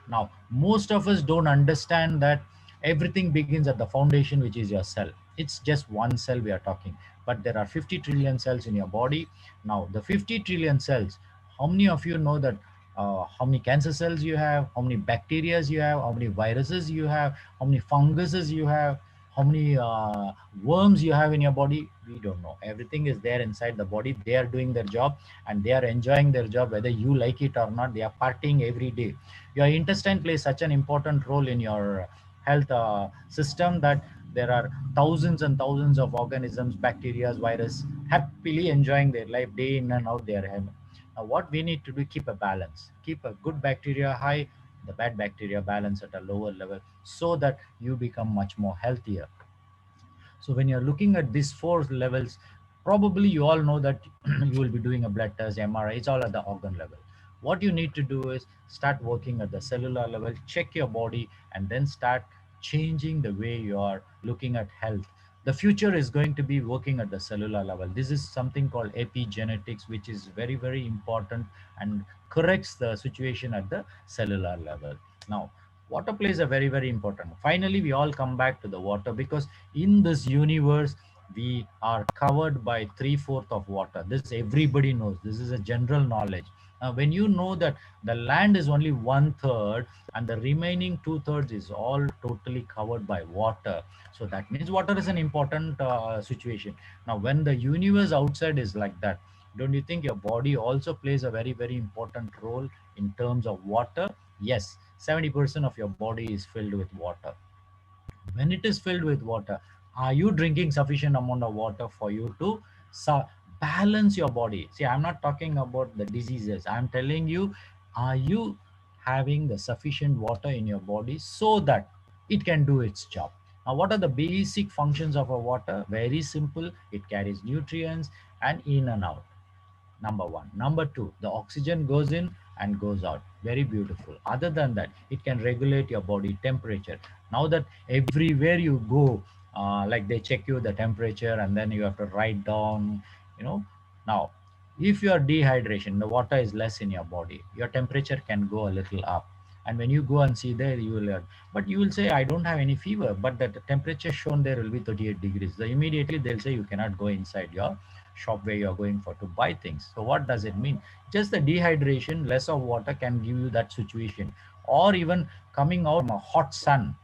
Now most of us don't understand that everything begins at the foundation, which is your cell. It's just one cell we are talking, but there are 50 trillion cells in your body. Now the 50 trillion cells, how many of you know that how many cancer cells you have, how many bacteria you have, how many viruses you have, how many funguses you have, how many worms you have in your body? We don't know. Everything is there inside the body. They are doing their job, and they are enjoying their job whether you like it or not. They are partying every day. Your intestine plays such an important role in your health system, that there are thousands and thousands of organisms, bacteria, virus, happily enjoying their life day in and out. They are having. Now, what we need to do, keep a balance, keep a good bacteria high, the bad bacteria balance at a lower level, so that you become much more healthier. So when you're looking at these four levels, probably you all know that you will be doing a blood test, MRI, it's all at the organ level. What you need to do is start working at the cellular level, check your body, and then start changing the way you are looking at health. The future is going to be working at the cellular level. This is something called epigenetics, which is very, very important and corrects the situation at the cellular level. Now, water plays a very, very important. Finally, we all come back to the water, because in this universe, we are covered by 3/4 of water. This everybody knows. This is a general knowledge. When you know that the land is only 1/3 and the remaining 2/3 is all totally covered by water, so that means water is an important situation. Now, when the universe outside is like that, don't you think your body also plays a very, very important role in terms of water? Yes, 70% of your body is filled with water. When it is filled with water, are you drinking sufficient amount of water for you to balance your body? See, I'm not talking about the diseases. I'm telling you, are you having the sufficient water in your body so that it can do its job? Now, what are the basic functions of a water? Very simple. It carries nutrients and in and out. Number one. Number two, the oxygen goes in and goes out. Very beautiful. Other than that, it can regulate your body temperature. Now that everywhere you go, like they check you the temperature and then you have to write down, you know. Now, if your dehydration, the water is less in your body, your temperature can go a little up. And when you go and see there, you will, but you will say, I don't have any fever, but the temperature shown there will be 38 degrees. So immediately they'll say you cannot go inside your shop where you're going for to buy things. So what does it mean? Just the dehydration, less of water can give you that situation. Or even coming out from a hot sun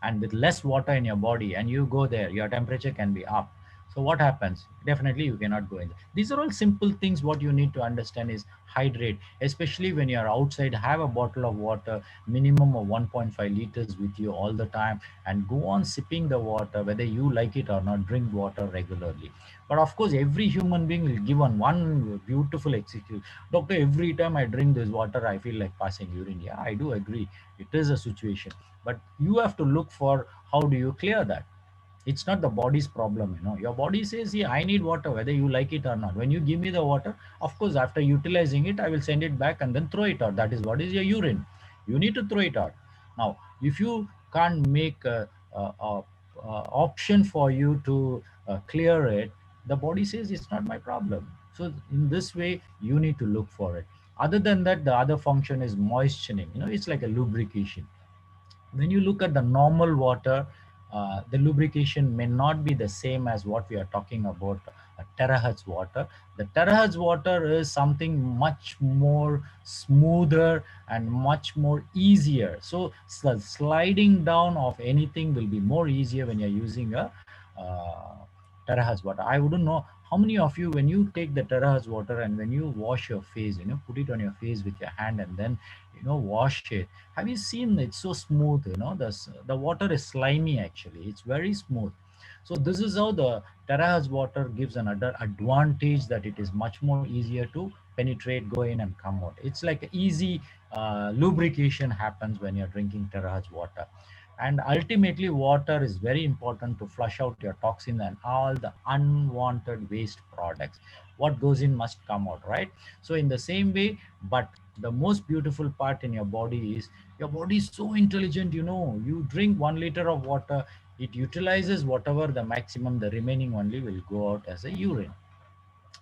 and with less water in your body and you go there, your temperature can be up. So what happens? Definitely you cannot go in. These are all simple things. What you need to understand is hydrate, especially when you're outside. Have a bottle of water, minimum of 1.5 liters with you all the time, and go on sipping the water, whether you like it or not. Drink water regularly. But of course, every human being will give one beautiful excuse. Doctor, every time I drink this water, I feel like passing urine. Yeah, I do agree. It is a situation, but you have to look for how do you clear that. It's not the body's problem, you know. Your body says, yeah, I need water whether you like it or not. When you give me the water, of course, after utilizing it, I will send it back and then throw it out. That is what is your urine. You need to throw it out. Now, if you can't make a option for you to clear it, the body says it's not my problem. So in this way you need to look for it. Other than that, the other function is moistening. You know, it's like a lubrication. When you look at the normal water, the lubrication may not be the same as what we are talking about, terahertz water. The terahertz water is something much more smoother and much more easier. So sliding down of anything will be more easier when you're using a terahertz water. I wouldn't know how many of you, when you take the terahertz water and when you wash your face, you know, put it on your face with your hand and then, you know, wash it. Have you seen it's so smooth? You know, the water is slimy actually. It's very smooth. So this is how the terahertz water gives another advantage, that it is much more easier to penetrate, go in and come out. It's like easy lubrication happens when you're drinking terahertz water. And ultimately, water is very important to flush out your toxin and all the unwanted waste products. What goes in must come out, right? So in the same way, but the most beautiful part in your body is, your body is so intelligent. You know, you drink 1 liter of water, it utilizes whatever the maximum, the remaining only will go out as a urine.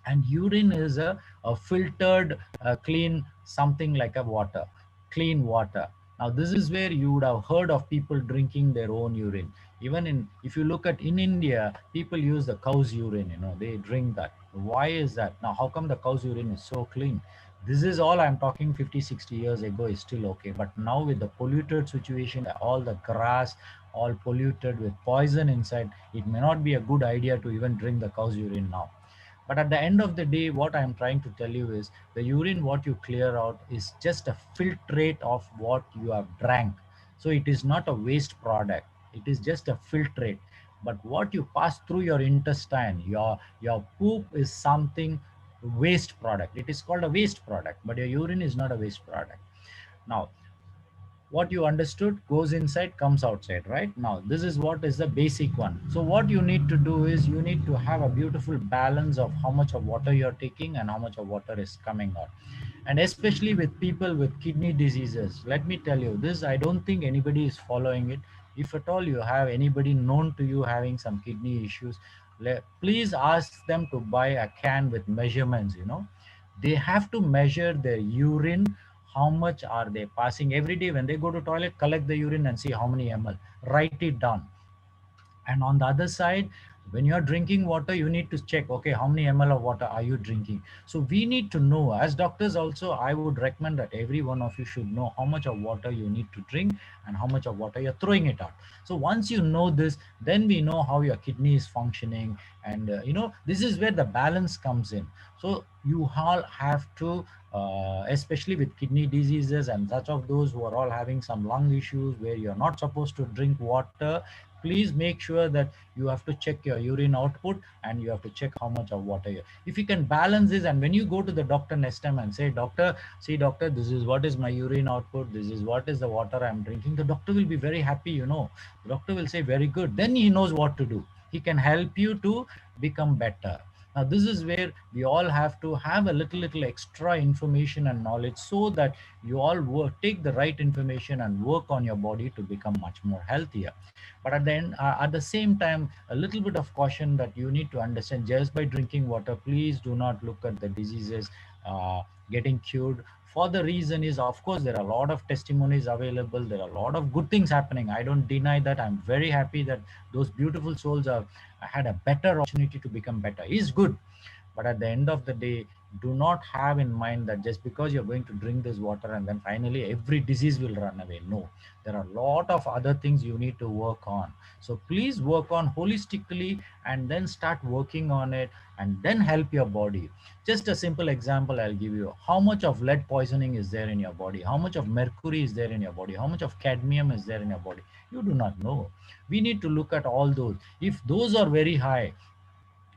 And urine is a filtered clean, something like a water, clean water. Now this is where you would have heard of people drinking their own urine. Even in, if you look at in India, people use the cow's urine, you know, they drink that. Why is that? Now how come the cow's urine is so clean? This is all I'm talking 50, 60 years ago is still okay, but now with the polluted situation, all the grass all polluted with poison inside, it may not be a good idea to even drink the cow's urine now. But at the end of the day, what I'm trying to tell you is, the urine what you clear out is just a filtrate of what you have drank. So it is not a waste product. It is just a filtrate. But what you pass through your intestine, your poop is something waste product. It is called a waste product, but your urine is not a waste product. Now, what you understood goes inside, comes outside, right? Now this is what is the basic one. So what you need to do is, you need to have a beautiful balance of how much of water you're taking and how much of water is coming out. And especially with people with kidney diseases, let me tell you this, I don't think anybody is following it. If at all you have anybody known to you having some kidney issues, please ask them to buy a can with measurements. You know, they have to measure their urine, how much are they passing every day. When they go to toilet, collect the urine and see how many ml, write it down. And on the other side, when you're drinking water, you need to check, okay, how many ml of water are you drinking? So we need to know, as doctors also, I would recommend that every one of you should know how much of water you need to drink and how much of water you're throwing it out. So once you know this, then we know how your kidney is functioning. And you know, this is where the balance comes in. So you all have to, especially with kidney diseases and such of those who are all having some lung issues where you're not supposed to drink water, please make sure that you have to check your urine output and you have to check how much of water you, if you can balance this. And when you go to the doctor next time and say, doctor, see doctor, this is what is my urine output, this is what is the water I'm drinking, the doctor will be very happy. You know, the doctor will say very good, then he knows what to do. He can help you to become better. Now, this is where we all have to have a little extra information and knowledge so that you all take the right information and work on your body to become much more healthier. But at the end, at the same time, a little bit of caution that you need to understand: just by drinking water, please do not look at the diseases getting cured. For the reason is, of course, there are a lot of testimonies available. There are a lot of good things happening. I don't deny that. I'm very happy that those beautiful souls have had a better opportunity to become better. Is good. But at the end of the day, do not have in mind that just because you're going to drink this water and then finally every disease will run away. No, there are a lot of other things you need to work on. So please work on holistically and then start working on it and then help your body. Just a simple example I'll give you: how much of lead poisoning is there in your body, how much of mercury is there in your body, how much of cadmium is there in your body. You do not know. We need to look at all those. If those are very high,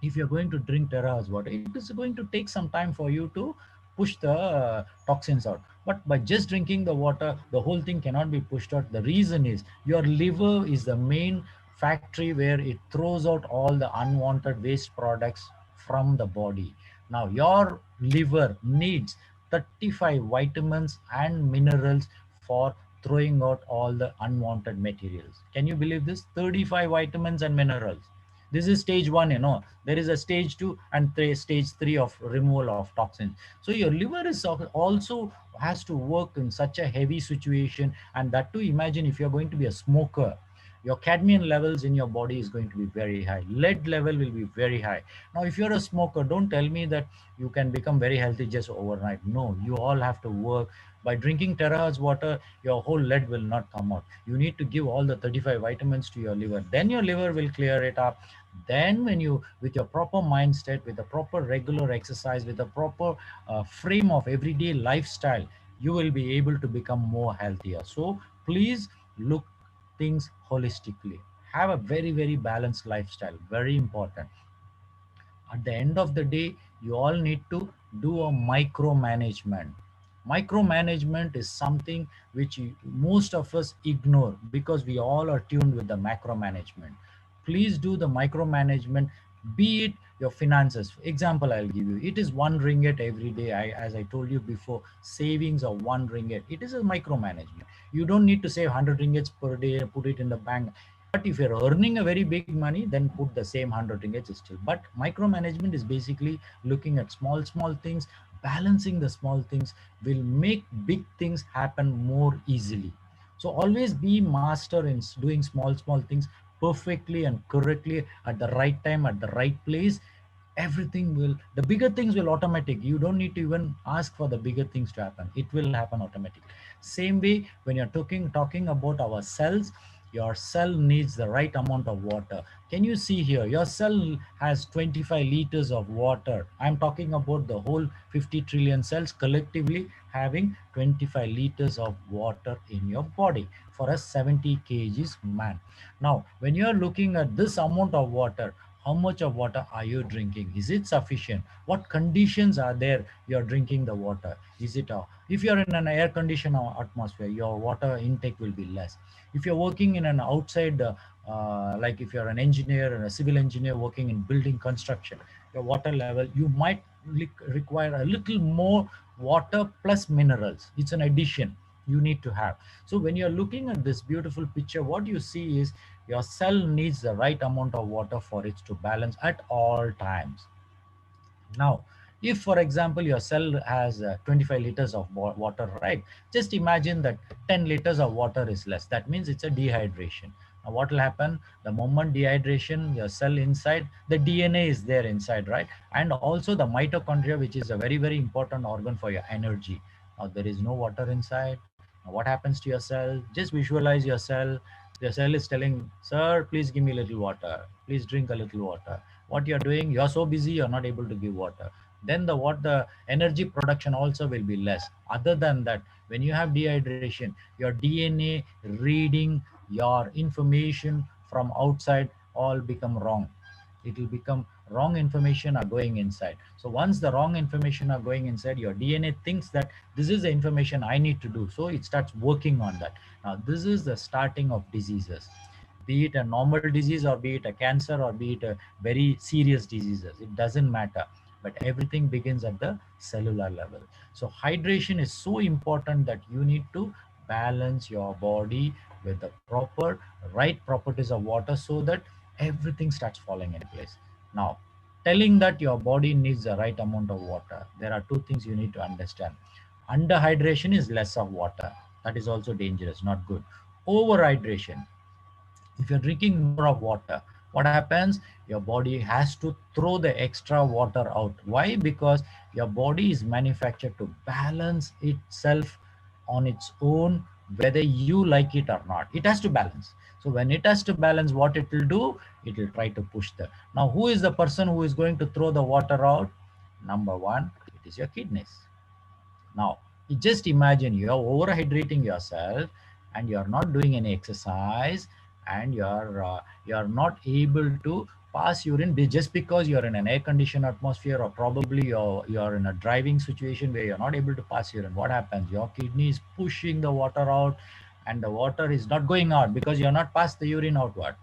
if you're going to drink Terahertz water, it is going to take some time for you to push the toxins out. But by just drinking the water, the whole thing cannot be pushed out. The reason is your liver is the main factory where it throws out all the unwanted waste products from the body. Now, your liver needs 35 vitamins and minerals for throwing out all the unwanted materials. Can you believe this? 35 vitamins and minerals. This is stage one. There is a stage two and stage three of removal of toxins. So your liver is also has to work in such a heavy situation. And that too, imagine if you're going to be a smoker, your cadmium levels in your body is going to be very high. Lead level will be very high. Now, if you're a smoker, don't tell me that you can become very healthy just overnight. No, you all have to work. By drinking Terahertz water, your whole lead will not come out. You need to give all the 35 vitamins to your liver. Then your liver will clear it up. Then when you, with your proper mindset, with a proper regular exercise, with a proper frame of everyday lifestyle, you will be able to become more healthier. So please look things holistically. Have a very balanced lifestyle. Very important. At the end of the day, you all need to do a micromanagement. Micromanagement is something which most of us ignore because we all are tuned with the macro management. Please do the micromanagement, be it your finances. Example I'll give you: it is 1 ringgit every day. As I told you before, savings of 1 ringgit, it is a micromanagement. You don't need to save 100 ringgits per day, put it in the bank. But if you're earning a very big money, then put the same 100 ringgits still. But micromanagement is basically looking at small things. Balancing the small things will make big things happen more easily. So always be master in doing small things perfectly and correctly at the right time, at the right place. Everything will, the bigger things will automatic. You don't need to even ask for the bigger things to happen. It will happen automatically. Same way, when you're talking about our cells, your cell needs the right amount of water. Can you see here? Your cell has 25 liters of water. I'm talking about the whole 50 trillion cells collectively having 25 liters of water in your body for a 70 kgs man. Now, when you're looking at this amount of water, how much of water are you drinking? Is it sufficient? What conditions are there you're drinking the water? Is it if you're in an air conditioned atmosphere, your water intake will be less. If you're working in an outside like if you're an engineer and a civil engineer working in building construction, your water level, you might require a little more water plus minerals. It's an addition you need to have. So when you're looking at this beautiful picture, what you see is your cell needs the right amount of water for it to balance at all times. Now, if for example your cell has 25 liters of water, right? Just imagine that 10 liters of water is less. That means it's a dehydration. Now what will happen? The moment dehydration, your cell inside, the DNA is there inside, right? And also the mitochondria, which is a very important organ for your energy. Now there is no water inside. Now what happens to your cell? Just visualize your cell. Your cell is telling, sir, please give me a little water. Please drink a little water. What you're doing, you're so busy, you're not able to give water. Then the energy production also will be less. Other than that, when you have dehydration, your DNA reading your information from outside all become wrong. It will become wrong information are going inside. So once the wrong information are going inside, your DNA thinks that this is the information I need to do, so it starts working on that. Now this is the starting of diseases. be it a normal disease or be it a cancer or be it a very serious diseases. It doesn't matter, but everything begins at the cellular level. So hydration is so important that you need to balance your body with the proper right properties of water so that everything starts falling in place. Now, telling that your body needs the right amount of water, there are two things you need to understand. Underhydration is less of water. That is also dangerous, not good. Overhydration, if you're drinking more of water, what happens? Your body has to throw the extra water out. Why? Because your body is manufactured to balance itself on its own, whether you like it or not. It has to balance. So when it has to balance, what it will do, it will try to push the. Now, who is the person who is going to throw the water out? Number one, it is your kidneys. Now, you just imagine you are overhydrating yourself and you are not doing any exercise, and you are not able to pass urine just because you are in an air conditioned atmosphere, or probably you are in a driving situation where you are not able to pass urine. What happens? Your kidney is pushing the water out, and the water is not going out because you are not passed the urine outward.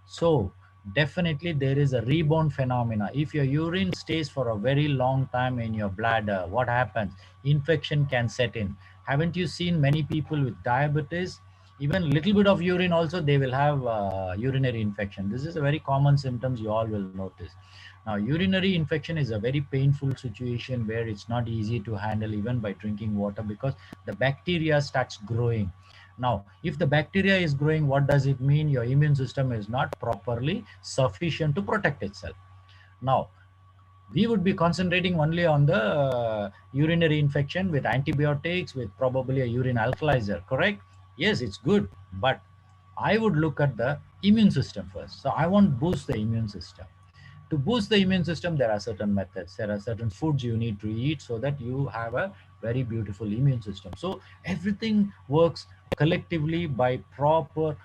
So definitely there is a rebound phenomena. If your urine stays for a very long time in your bladder, what happens? Infection can set in. Haven't you seen many people with diabetes? Even little bit of urine also, they will have urinary infection. This is a very common symptoms you all will notice. Now, urinary infection is a very painful situation where it's not easy to handle even by drinking water, because the bacteria starts growing. Now, if the bacteria is growing, what does it mean? Your immune system is not properly sufficient to protect itself. Now, we would be concentrating only on the urinary infection with antibiotics, with probably a urine alkalizer, correct? Yes, it's good, but I would look at the immune system first. So I want to boost the immune system. To boost the immune system, there are certain methods, there are certain foods you need to eat so that you have a very beautiful immune system. So everything works collectively by proper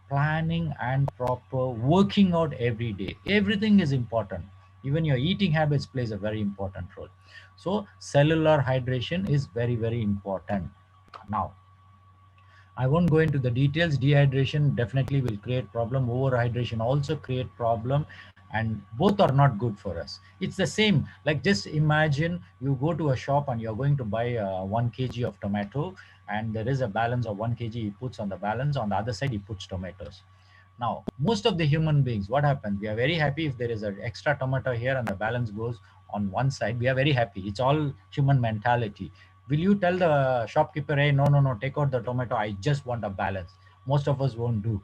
planning and proper working out every day. Everything is important. Even your eating habits plays a very important role. So cellular hydration is very important. Now, I won't go into the details. Dehydration definitely will create problem. Overhydration also create problem, and both are not good for us. It's the same. Like, just imagine you go to a shop and you're going to buy 1 kg of tomato, and there is a balance of 1 kg he puts on the balance. On the other side, he puts tomatoes. Now, most of the human beings, what happens? We are very happy if there is an extra tomato here and the balance goes on one side. We are very happy. It's all human mentality. Will you tell the shopkeeper, hey, no, take out the tomato, I just want a balance? Most of us won't do.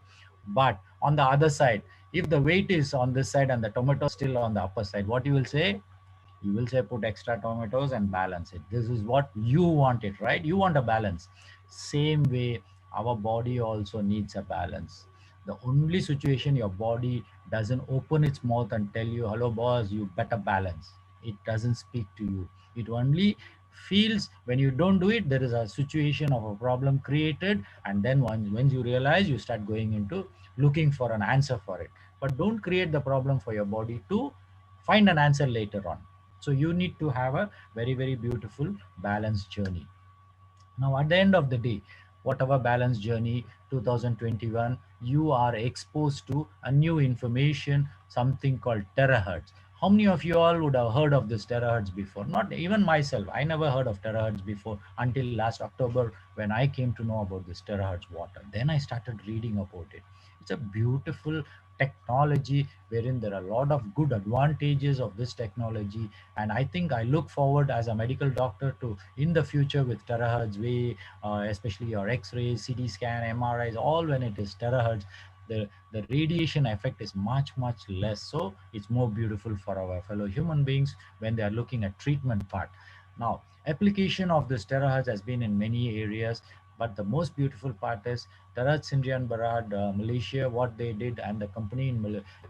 But on the other side, if the weight is on this side and the tomato is still on the upper side, what you will say? You will say put extra tomatoes and balance it. This is what you want it, right? You want a balance. Same way, our body also needs a balance. The only situation your body doesn't open its mouth and tell you, hello boss, you better balance. It doesn't speak to you. It only feels when you don't do it, there is a situation of a problem created, and then once you realize, you start going into looking for an answer for it. But don't create the problem for your body to find an answer later on. So you need to have a very beautiful balanced journey. Now, at the end of the day, whatever balanced journey 2021, you are exposed to a new information, something called terahertz. How many of you all would have heard of this terahertz before? Not even myself. I never heard of terahertz before until last October, when I came to know about this terahertz water. Then I started reading about it. It's a beautiful technology wherein there are a lot of good advantages of this technology, and I think I look forward as a medical doctor to in the future with terahertz way, especially your x-rays, CT scan, MRIs, all when it is terahertz, the radiation effect is much less. So it's more beautiful for our fellow human beings when they are looking at treatment part. Now, application of this terahertz has been in many areas, but the most beautiful part is Terahertz Indian Barad, Malaysia, what they did, and the company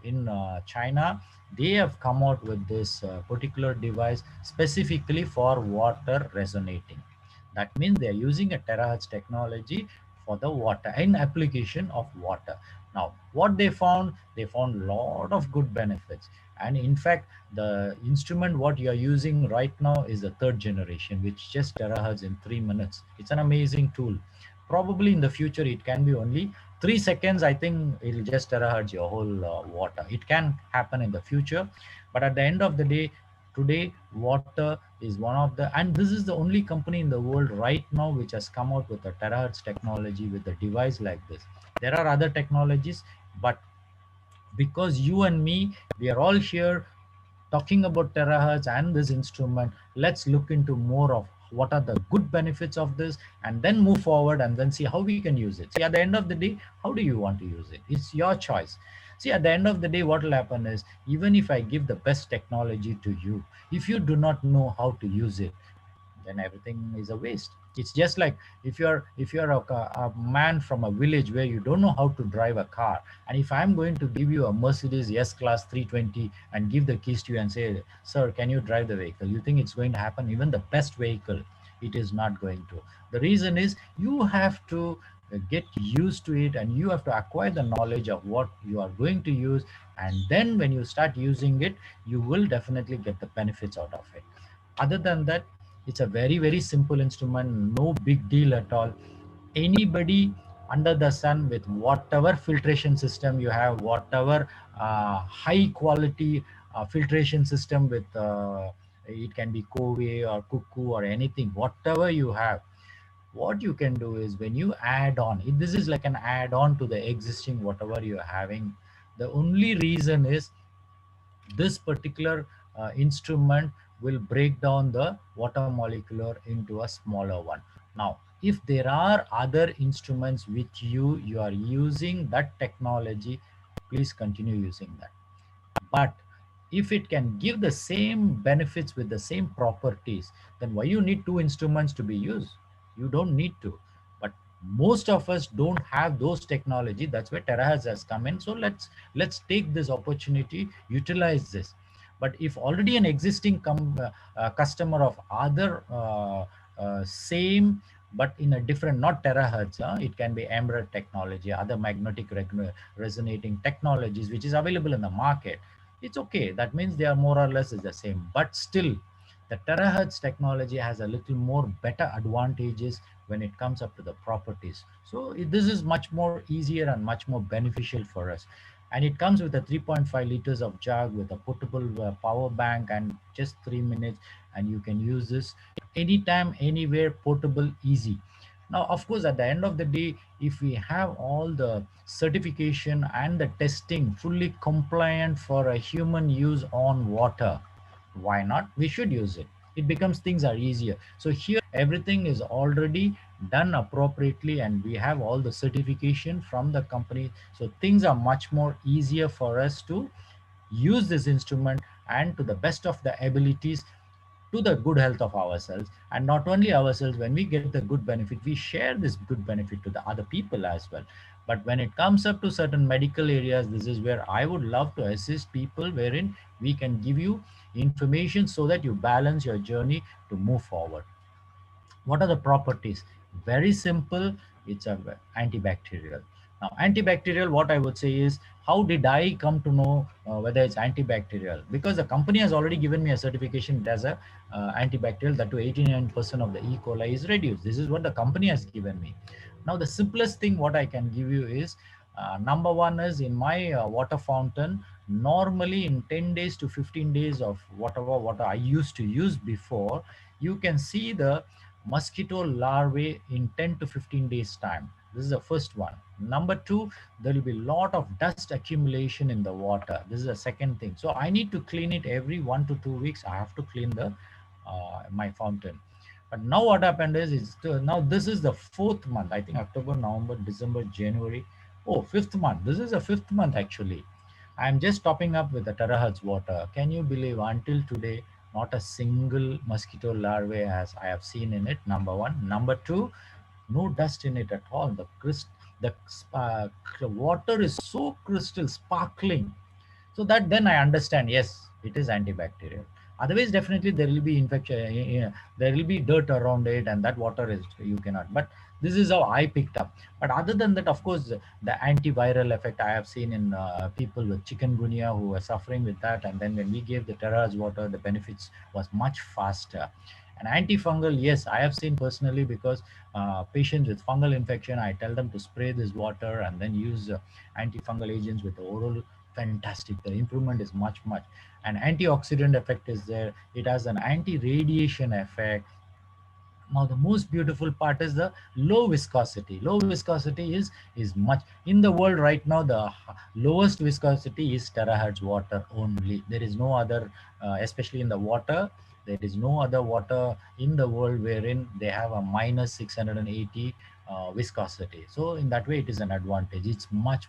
in China, they have come out with this particular device specifically for water resonating. That means they are using a terahertz technology for the water, in application of water. Now, what they found a lot of good benefits. And in fact, the instrument what you are using right now is the third generation, which just terahertz in 3 minutes. It's an amazing tool. Probably in the future, it can be only 3 seconds, I think it'll just terahertz your whole water. It can happen in the future, but at the end of the day, today water is one of the, and this is the only company in the world right now which has come out with a terahertz technology with a device like this. There are other technologies, but because you and me, we are all here talking about terahertz and this instrument, let's look into more of what are the good benefits of this, and then move forward and then see how we can use it. See, at the end of the day, how do you want to use it? It's your choice. See, at the end of the day, what will happen is, even if I give the best technology to you, if you do not know how to use it, then everything is a waste. It's just like if you're a man from a village where you don't know how to drive a car, and if I'm going to give you a Mercedes S class 320 and give the keys to you and say, sir, can you drive the vehicle, you think it's going to happen? Even the best vehicle, it is not going to. The reason is, you have to get used to it, and you have to acquire the knowledge of what you are going to use, and then when you start using it, you will definitely get the benefits out of it. Other than that, it's a very, very simple instrument, no big deal at all. Anybody under the sun with whatever filtration system you have, whatever high quality filtration system with, it can be Cove or Cuckoo or anything, whatever you have, what you can do is, when you add on, this is like an add on to the existing whatever you're having. The only reason is, this particular instrument will break down the water molecular into a smaller one. Now, if there are other instruments with you, you are using that technology, please continue using that. But if it can give the same benefits with the same properties, then why you need two instruments to be used? You don't need to. But most of us don't have those technology. That's where Terahertz has come in. So let's take this opportunity, utilize this. But if already an existing customer of other same, but in a different, not terahertz, it can be emerald technology, other magnetic resonating technologies which is available in the market, it's okay. That means they are more or less is the same. But still, the terahertz technology has a little more better advantages when it comes up to the properties. So this is much more easier and much more beneficial for us. And it comes with a 3.5 liters of jug with a portable power bank and just 3 minutes, and you can use this anytime, anywhere, portable, easy. Now, of course, at the end of the day, if we have all the certification and the testing fully compliant for a human use on water, why not? We should use it. It becomes, things are easier. So here, everything is already done appropriately, and we have all the certification from the company. So things are much more easier for us to use this instrument, and to the best of the abilities, to the good health of ourselves. And not only ourselves, when we get the good benefit, we share this good benefit to the other people as well. But when it comes up to certain medical areas, this is where I would love to assist people, wherein we can give you information so that you balance your journey to move forward. What are the properties? Very simple. It's a antibacterial. Now, antibacterial, what I would say is, how did I come to know whether it's antibacterial? Because the company has already given me a certification as a antibacterial, that to 89% of the E. coli is reduced. This is what the company has given me. Now, the simplest thing what I can give you is, number one is, in my water fountain, normally in 10 days to 15 days of whatever water I used to use before, you can see the mosquito larvae in 10 to 15 days time. This is the first one. Number two, there will be a lot of dust accumulation in the water. This is the second thing. So I need to clean it every 1 to 2 weeks. I have to clean the my fountain. But now what happened is now this is the fourth month. I think October, November, December, January. Oh, fifth month. This is the fifth month actually. I'm just topping up with the terahertz water. Can you believe, until today, not a single mosquito larvae as I have seen in it, number one. Number two, no dust in it at all. The water is so crystal, sparkling. So that then I understand, yes, it is antibacterial. Otherwise, definitely there will be infection, there will be dirt around it, and that water is, you cannot. But this is how I picked up. But other than that, of course, the antiviral effect I have seen in people with chikungunya who were suffering with that, and then when we gave the Terahertz water, the benefits was much faster. And antifungal, yes, I have seen personally, because patients with fungal infection, I tell them to spray this water and then use antifungal agents with oral. Fantastic. The improvement is much. And antioxidant effect is there. It has an anti-radiation effect. Now the most beautiful part is the low viscosity. Low viscosity is much in the world right now. The lowest viscosity is terahertz water only. There is no other, especially in the water. There is no other water in the world wherein they have a minus 680 viscosity. So in that way, it is an advantage. It's much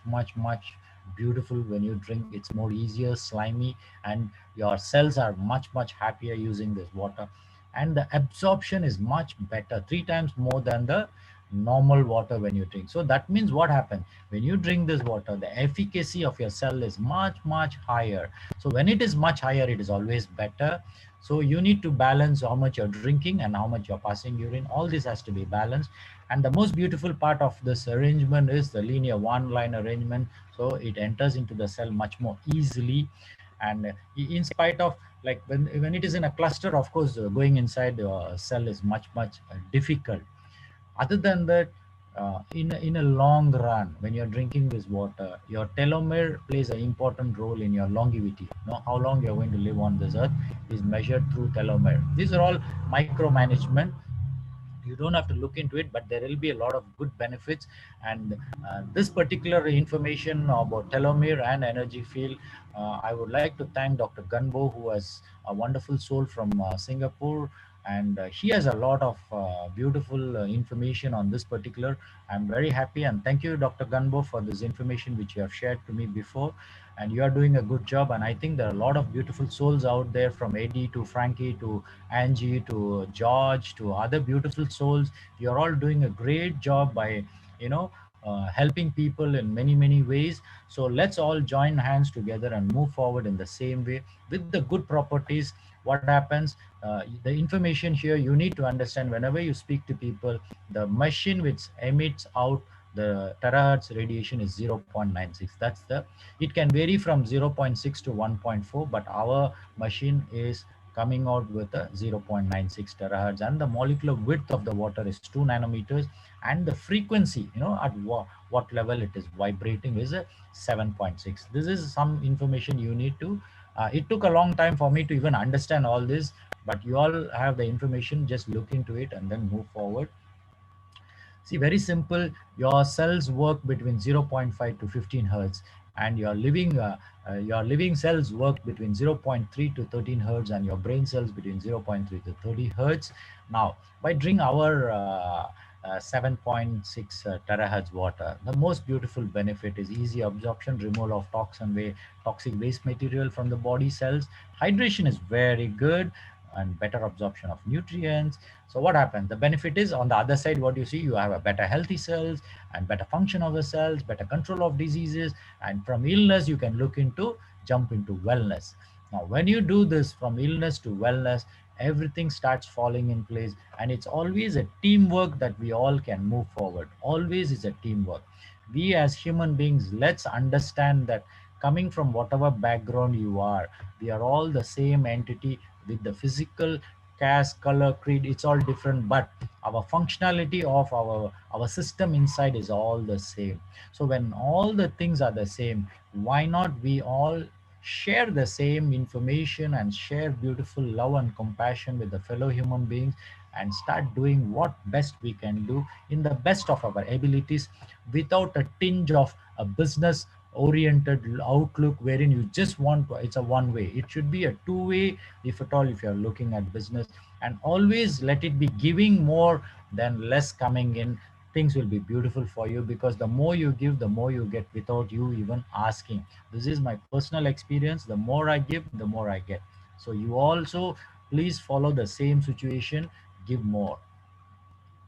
beautiful when you drink. It's more easier, slimy, and your cells are much happier using this water. And the absorption is much better, 3 times more than the normal water when you drink. So that means what happens when you drink this water, the efficacy of your cell is much higher. So when it is much higher, it is always better. So you need to balance how much you're drinking and how much you're passing urine. All this has to be balanced. And the most beautiful part of this arrangement is the linear one line arrangement. So it enters into the cell much more easily. And in spite of, like, when it is in a cluster, of course, going inside the cell is much difficult. Other than that, in a long run, when you're drinking this water, your telomere plays an important role in your longevity. How long you're going to live on this earth is measured through telomere. These are all micromanagement. You don't have to look into it, but there will be a lot of good benefits. And this particular information about telomere and energy field, I would like to thank Dr. Gunbo, who has a wonderful soul from Singapore, and he has a lot of beautiful information on this particular. I'm very happy, and thank you, Dr. Gunbo, for this information which you have shared to me before. And you are doing a good job, and I think there are a lot of beautiful souls out there, from Eddie to Frankie to Angie to George to other beautiful souls. You're all doing a great job by, helping people in many ways. So let's all join hands together and move forward in the same way with the good properties. What happens? The information here you need to understand whenever you speak to people. The machine which emits out the terahertz radiation is 0.96. That's the, it can vary from 0.6 to 1.4, but our machine is coming out with a 0.96 terahertz, and the molecular width of the water is 2 nanometers, and the frequency, at what level it is vibrating, is a 7.6. This is some information you need to, it took a long time for me to even understand all this, but you all have the information. Just look into it and then move forward. See, very simple. Your cells work between 0.5 to 15 hertz, and your living cells work between 0.3 to 13 hertz, and your brain cells between 0.3 to 30 hertz. Now, by drinking our 7.6 terahertz water, the most beautiful benefit is easy absorption, removal of toxic waste material from the body cells. Hydration is very good, and better absorption of nutrients. So what happens? The benefit is, on the other side, what you see, you have a better healthy cells and better function of the cells, better control of diseases, and from illness you can jump into wellness. Now when you do this, from illness to wellness, everything starts falling in place, and it's always a teamwork that we all can move forward. Always is a teamwork. We as human beings, let's understand that, coming from whatever background you are, we are all the same entity, with the physical caste, color, creed, it's all different, but our functionality of our system inside is all the same. So when all the things are the same, why not we all share the same information and share beautiful love and compassion with the fellow human beings, and start doing what best we can do in the best of our abilities, without a tinge of a business oriented outlook wherein you just want it's a one way. It should be a two-way, if at all, if you're looking at business. And always let it be giving more than less coming in. Things will be beautiful for you, because the more you give, the more you get, without you even asking. This is my personal experience. The more I give, the more I get. So you also please follow the same situation. Give more.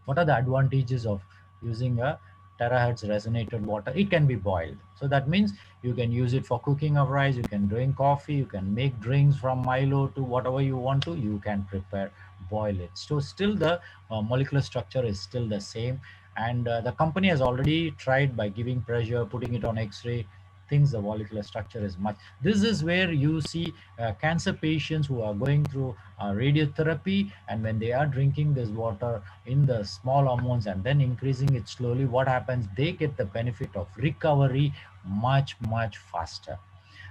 What are the advantages of using a terahertz resonated water? It can be boiled. So that means you can use it for cooking of rice, you can drink coffee, you can make drinks from Milo to whatever you want to, you can prepare, boil it. So still the molecular structure is still the same. And the company has already tried by giving pressure, putting it on X-ray. thinks the molecular structure is much. This is where you see cancer patients who are going through radiotherapy, and when they are drinking this water in the small amounts and then increasing it slowly, what happens? They get the benefit of recovery much faster.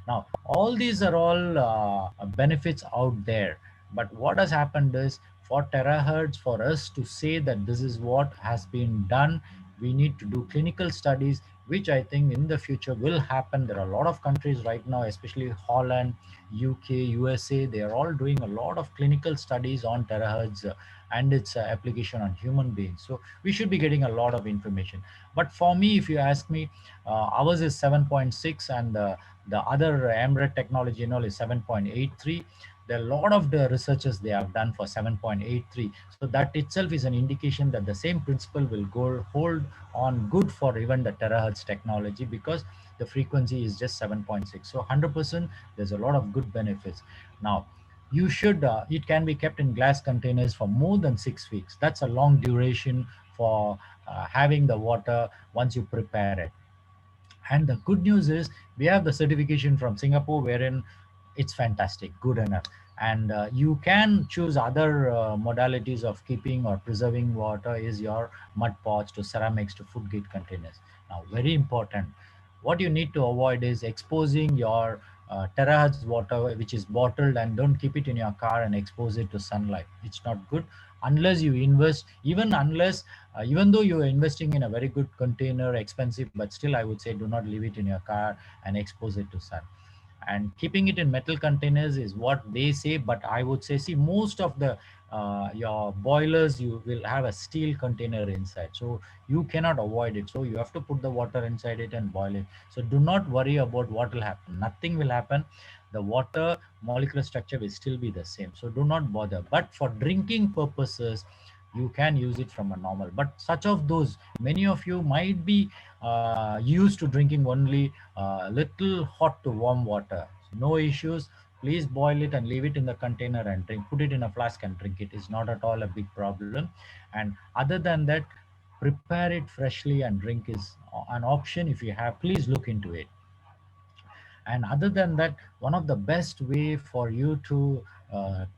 Now, all these are all benefits out there. But what has happened is, for terahertz, for us to say that this is what has been done, we need to do clinical studies, which I think in the future will happen. There are a lot of countries right now, especially Holland, UK, USA, they are all doing a lot of clinical studies on terahertz and its application on human beings. So we should be getting a lot of information. But for me, if you ask me, ours is 7.6, and the other MRED technology is 7.83. There are a lot of the researches they have done for 7.83. So that itself is an indication that the same principle will go hold on good for even the terahertz technology, because the frequency is just 7.6. So 100%, there's a lot of good benefits. Now, you should, it can be kept in glass containers for more than 6 weeks. That's a long duration for having the water once you prepare it. And the good news is, we have the certification from Singapore, wherein it's fantastic, good enough. And you can choose other modalities of keeping or preserving water, is your mud pots to ceramics to food grade containers. Now, very important, what you need to avoid is exposing your terahertz water which is bottled, and don't keep it in your car and expose it to sunlight. It's not good unless you invest, even though you are investing in a very good container, expensive, but still I would say do not leave it in your car and expose it to sun. And keeping it in metal containers is what they say, but I would say, see, most of the your boilers, you will have a steel container inside, so you cannot avoid it. So you have to put the water inside it and boil it. So do not worry about what will happen. Nothing will happen. The water molecular structure will still be the same, so do not bother. But for drinking purposes, you can use it from a normal, but such of those, many of you might be used to drinking only little hot to warm water. No issues. Please boil it and leave it in the container and drink. Put it in a flask and drink it. Is not at all a big problem. And other than that, prepare it freshly and drink is an option. If you have, please look into it. And other than that, one of the best way for you to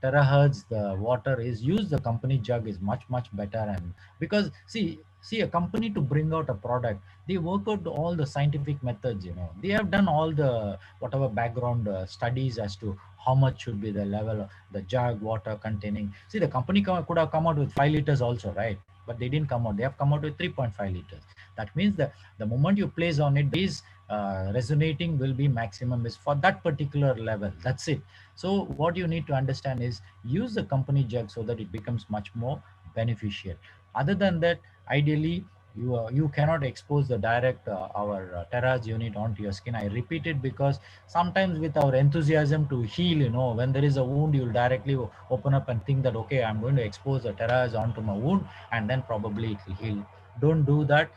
terahertz the water is use the company jug, is much better. And because see, a company to bring out a product, they work out all the scientific methods. They have done all the whatever background studies as to how much should be the level of the jug water containing. See, the company could have come out with 5 liters also, right? But they didn't come out. They have come out with 3.5 liters. That means that the moment you place on it, these resonating will be maximum is for that particular level. That's it. So what you need to understand is, use the company jug so that it becomes much more beneficial. Other than that, ideally, you cannot expose the direct our terahertz unit onto your skin. I repeat it because sometimes with our enthusiasm to heal, when there is a wound, you'll directly open up and think that, okay, I'm going to expose the terahertz onto my wound and then probably it will heal. Don't do that.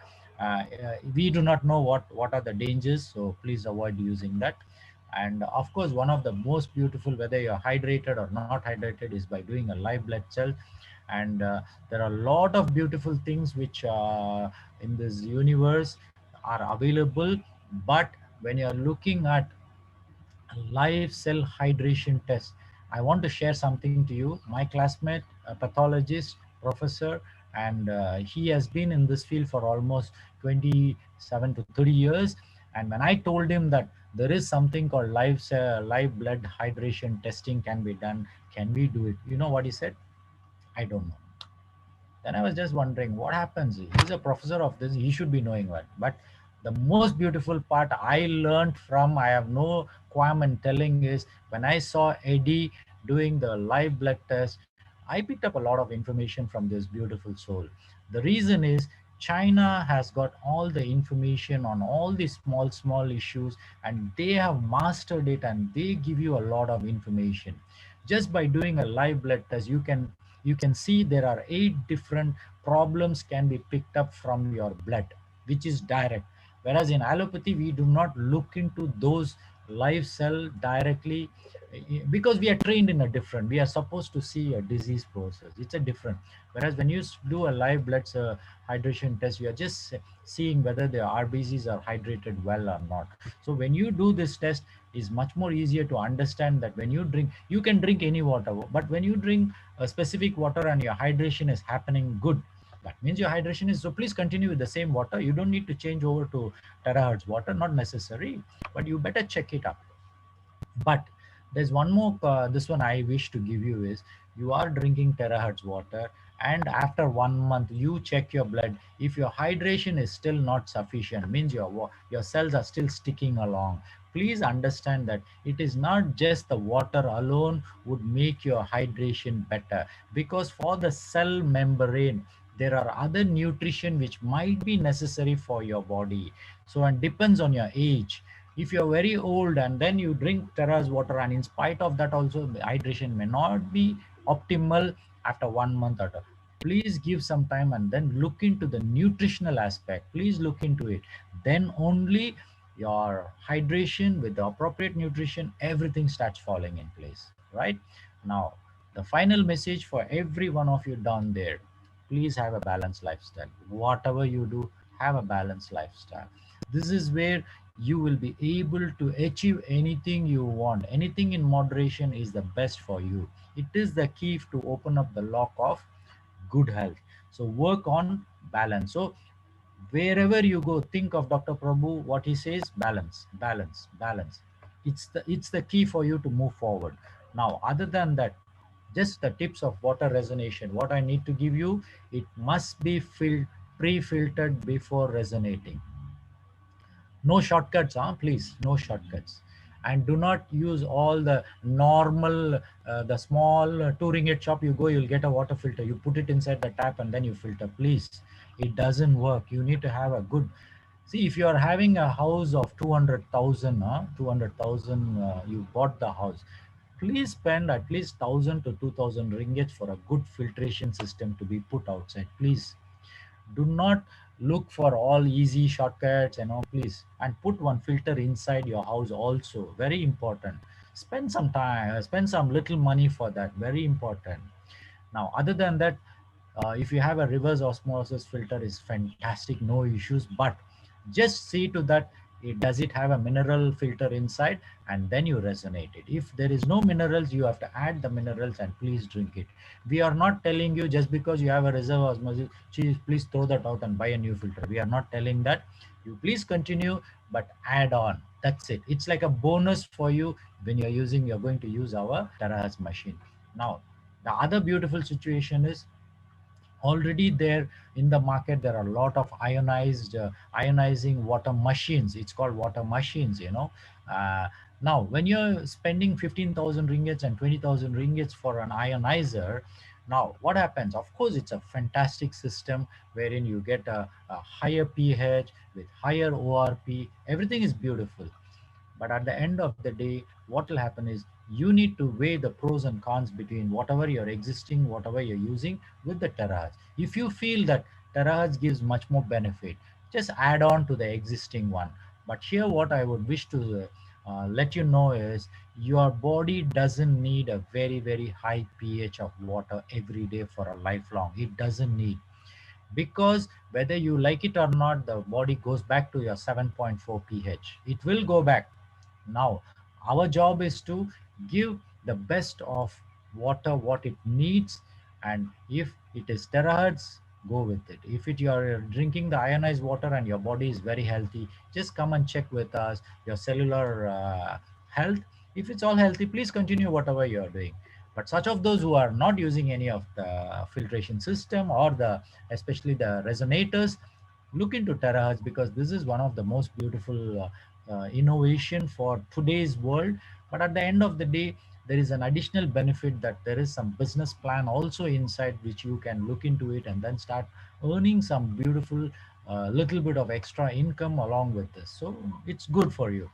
We do not know what are the dangers, so please avoid using that. And of course, one of the most beautiful, whether you're hydrated or not hydrated, is by doing a live blood cell. And there are a lot of beautiful things which in this universe are available. But when you're looking at live cell hydration test, I want to share something to you. My classmate, a pathologist, professor, and he has been in this field for almost 27 to 30 years. And when I told him that there is something called live blood hydration testing can be done, can we do it? You know what he said? I don't know. Then I was just wondering what happens. He's a professor of this, he should be knowing what. But the most beautiful part I learned from, I have no qualm in telling, is when I saw Eddie doing the live blood test, I picked up a lot of information from this beautiful soul. The reason is, China has got all the information on all these small issues, and they have mastered it, and they give you a lot of information. Just by doing a live blood test, you can see there are 8 different problems can be picked up from your blood, which is direct. Whereas in allopathy, we do not look into those live cell directly, because we are trained in a different, we are supposed to see a disease process. It's a different. Whereas when you do a live blood hydration test, you are just seeing whether the RBCs are hydrated well or not. So when you do this test, is much more easier to understand that when you drink, you can drink any water, but when you drink a specific water and your hydration is happening good, that means your hydration is, so please continue with the same water. You don't need to change over to terahertz water, not necessary, but you better check it up. But there's one more, this one I wish to give you is, you are drinking terahertz water, and after 1 month you check your blood. If your hydration is still not sufficient, means your cells are still sticking along, please understand that it is not just the water alone would make your hydration better, because for the cell membrane there are other nutrition which might be necessary for your body. So it depends on your age. If you're very old and then you drink terrace water, and in spite of that also the hydration may not be optimal after 1 month or two, please give some time and then look into the nutritional aspect. Please look into it. Then only your hydration with the appropriate nutrition, everything starts falling in place, right? Now, the final message for every one of you down there, please have a balanced lifestyle. Whatever you do, have a balanced lifestyle. This is where you will be able to achieve anything you want. Anything in moderation is the best for you. It is the key to open up the lock of good health. So work on balance. So wherever you go, think of Dr. Prabhu, what he says: balance, balance, balance. It's the key for you to move forward. Now, other than that, just the tips of water resonation, what I need to give you, it must be pre-filtered before resonating. No shortcuts, please, no shortcuts. And do not use all the normal, the small 2 ringgit shop you go, you'll get a water filter, you put it inside the tap and then you filter. Please, it doesn't work. You need to have a good, see, if you are having a house of 200,000, 200,000, you bought the house, please spend at least 1,000 to 2,000 ringgit for a good filtration system to be put outside. Please do not look for all easy shortcuts and all, please. And put one filter inside your house also, very important. Spend some time, spend some little money for that, very important. Now, other than that, if you have a reverse osmosis filter, is fantastic, no issues. But just see to that, does it have a mineral filter inside, and then you resonate it. If there is no minerals, you have to add the minerals and please drink it. We are not telling you just because you have a reserve osmosis, please throw that out and buy a new filter. We are not telling that. You please continue, but add on. That's it. It's like a bonus for you when you're going to use our Terahertz machine. Now, the other beautiful situation is, already there in the market there are a lot of ionizing water machines. It's called water machines, now when you're spending 15,000 ringgits and 20,000 ringgits for an ionizer, now what happens? Of course, it's a fantastic system wherein you get a higher pH with higher ORP. Everything is beautiful. But at the end of the day, what will happen is, you need to weigh the pros and cons between whatever you're existing, whatever you're using with the terahertz. If you feel that terahertz gives much more benefit, just add on to the existing one. But here, what I would wish to let you know is, your body doesn't need a very, very high pH of water every day for a lifelong. It doesn't need, because whether you like it or not, the body goes back to your 7.4 pH. It will go back. Now, our job is to give the best of water what it needs, and if it is terahertz, go with it. If you are drinking the ionized water and your body is very healthy, just come and check with us your cellular health. If it's all healthy, please continue whatever you are doing. But such of those who are not using any of the filtration system or especially the resonators, look into terahertz, because this is one of the most beautiful innovation for today's world. But at the end of the day, there is an additional benefit, that there is some business plan also inside which you can look into it and then start earning some beautiful little bit of extra income along with this. So it's good for you.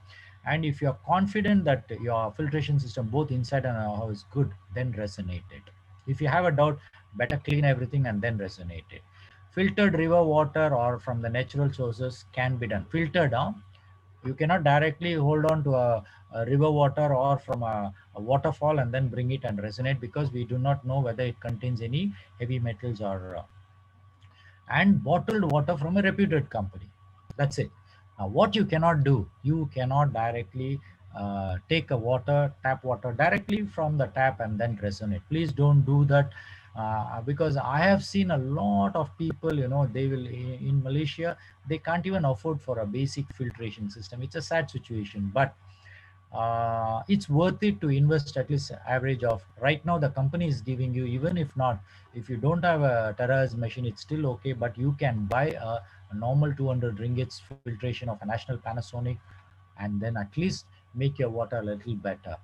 And if you're confident that your filtration system both inside and out is good, then resonate it. If you have a doubt, better clean everything and then resonate it. Filtered river water or from the natural sources can be done. Filtered, You cannot directly hold on to a river water or from a waterfall and then bring it and resonate, because we do not know whether it contains any heavy metals or and bottled water from a reputed company. That's it. Now, what you cannot do, you cannot directly take a tap water directly from the tap and then resonate. Please don't do that, because I have seen a lot of people, they will in Malaysia, they can't even afford for a basic filtration system. It's a sad situation, but it's worth it to invest at least average of right now the company is giving you, even if not, if you don't have a Terahertz machine, it's still okay, but you can buy a normal 200 ringgits filtration of a national Panasonic, and then at least make your water a little better.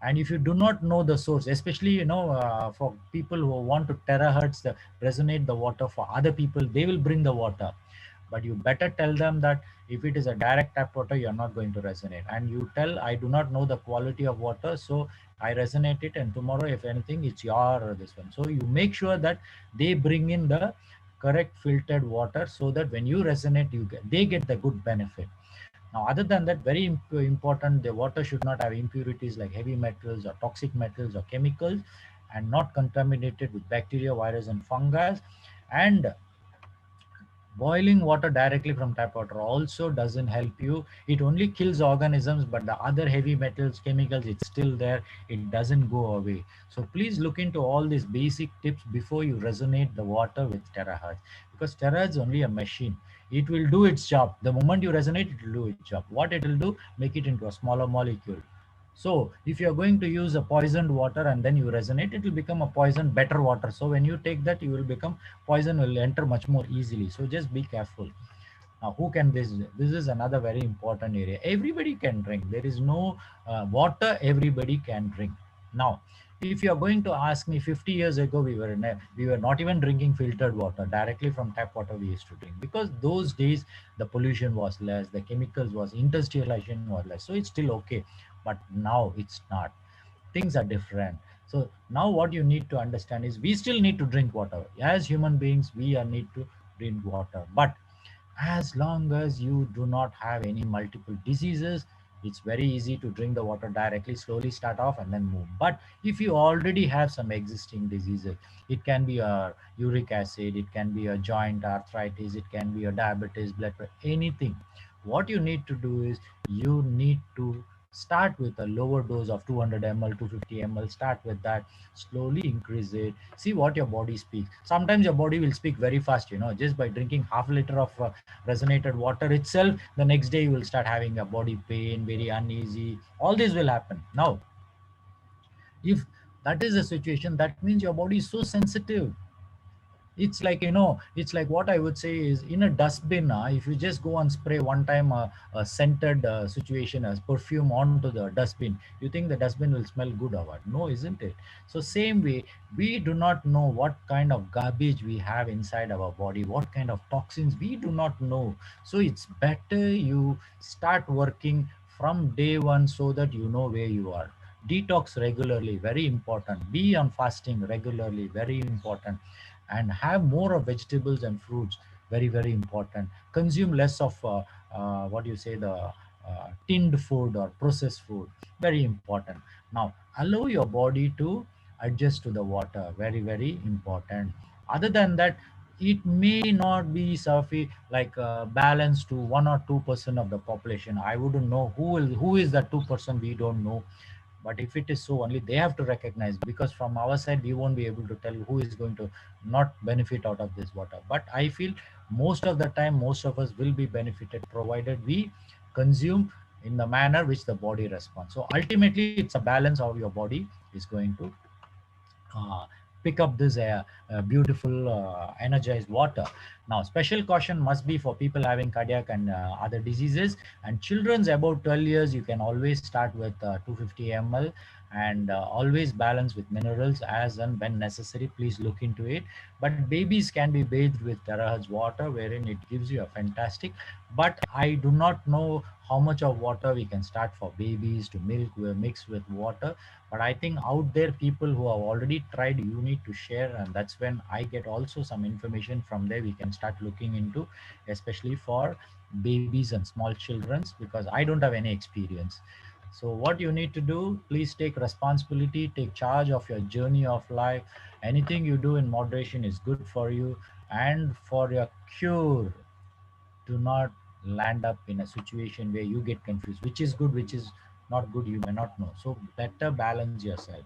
And if you do not know the source, especially for people who want to terahertz resonate the water for other people, they will bring the water, but you better tell them that if it is a direct tap water, you're not going to resonate. And you tell, I do not know the quality of water, so I resonate it, and tomorrow if anything, it's your this one. So you make sure that they bring in the correct filtered water, so that when you resonate, they get the good benefit. Now, other than that, very important, the water should not have impurities like heavy metals or toxic metals or chemicals, and not contaminated with bacteria, virus, and fungi. And boiling water directly from tap water also doesn't help you. It only kills organisms, but the other heavy metals, chemicals, it's still there. It doesn't go away. So please look into all these basic tips before you resonate the water with terahertz, because terahertz is only a machine. It will do its job. The moment you resonate, it will do its job. What it will do, make it into a smaller molecule. So if you're going to use a poisoned water and then you resonate, it will become a poisoned better water. So when you take that, you will become, poison will enter much more easily. So just be careful. Now, who can this is another very important area. Everybody can drink. There is no water everybody can drink. Now, if you are going to ask me, 50 years ago we were not even drinking filtered water. Directly from tap water we used to drink, because those days the pollution was less, the chemicals was, industrialization was less, so it's still okay. But now it's not. Things are different. So now what you need to understand is, we still need to drink water. As human beings, we are need to drink water, but as long as you do not have any multiple diseases, it's very easy to drink the water directly, slowly start off and then move. But if you already have some existing diseases, it can be a uric acid, it can be a joint arthritis, it can be a diabetes, blood pressure, anything. What you need to do is, you need to start with a lower dose of 200 ml, 250 ml. Start with that, slowly increase it, see what your body speaks. Sometimes your body will speak very fast, just by drinking half a liter of resonated water itself, the next day you will start having a body pain, very uneasy. All this will happen. Now, if that is the situation, that means your body is so sensitive. It's like, it's like, what I would say is, in a dustbin, if you just go and spray one time a scented situation as perfume onto the dustbin, you think the dustbin will smell good or what? No, isn't it? So same way, we do not know what kind of garbage we have inside our body, what kind of toxins we do not know. So it's better you start working from day one, so that you know where you are. Detox regularly, very important. Be on fasting regularly, very important. And have more of vegetables and fruits, very very important. Consume less of what do you say, the tinned food or processed food, very important. Now, allow your body to adjust to the water, very very important. Other than that, it may not be sufficient, like balanced to 1 or 2% of the population. I wouldn't know who is that 2%, we don't know. But if it is so, only they have to recognize, because from our side we won't be able to tell who is going to not benefit out of this water. But I feel most of the time, most of us will be benefited, provided we consume in the manner which the body responds. So ultimately, it's a balance of your body is going to uh, pick up this beautiful energized water. Now, special caution must be for people having cardiac and other diseases, and children's about 12 years, you can always start with 250 ml, and always balance with minerals as and when necessary. Please look into it. But babies can be bathed with terahertz water, wherein it gives you a fantastic. But I do not know how much of water we can start for babies to milk mix with water. But I think out there, people who have already tried, you need to share, and that's when I get also some information from there. We can start looking into, especially for babies and small children, because I don't have any experience. So what you need to do, please take responsibility, take charge of your journey of life. Anything you do in moderation is good for you and for your cure. Do not land up in a situation where you get confused, which is good, which is not good, you may not know. So better balance yourself,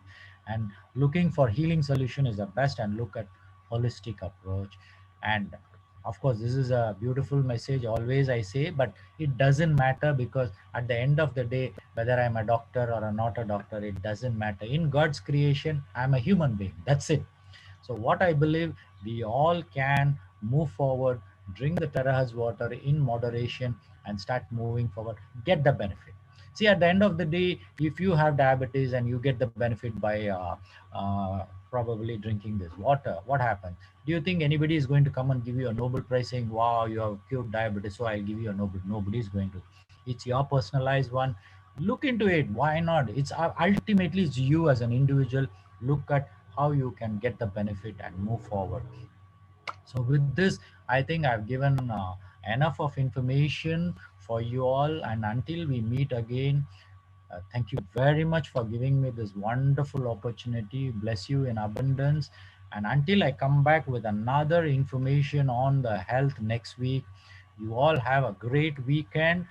and looking for healing solution is the best, and look at holistic approach. And of course, this is a beautiful message, always I say, but it doesn't matter, because at the end of the day, whether I'm a doctor or not a doctor, it doesn't matter. In God's creation, I'm a human being, that's it. So what I believe, we all can move forward, drink the Terahertz water in moderation and start moving forward, get the benefit. See, at the end of the day, if you have diabetes and you get the benefit by probably drinking this water, what happens? Do you think anybody is going to come and give you a Nobel Prize saying, wow, you have cured diabetes, so I'll give you a Nobel? Nobody is going to. It's your personalized one. Look into it. Why not? It's ultimately it's you as an individual. Look at how you can get the benefit and move forward. So with this, I think I've given enough of information for you all. And until we meet again, thank you very much for giving me this wonderful opportunity. Bless you in abundance. And until I come back with another information on the health next week, you all have a great weekend.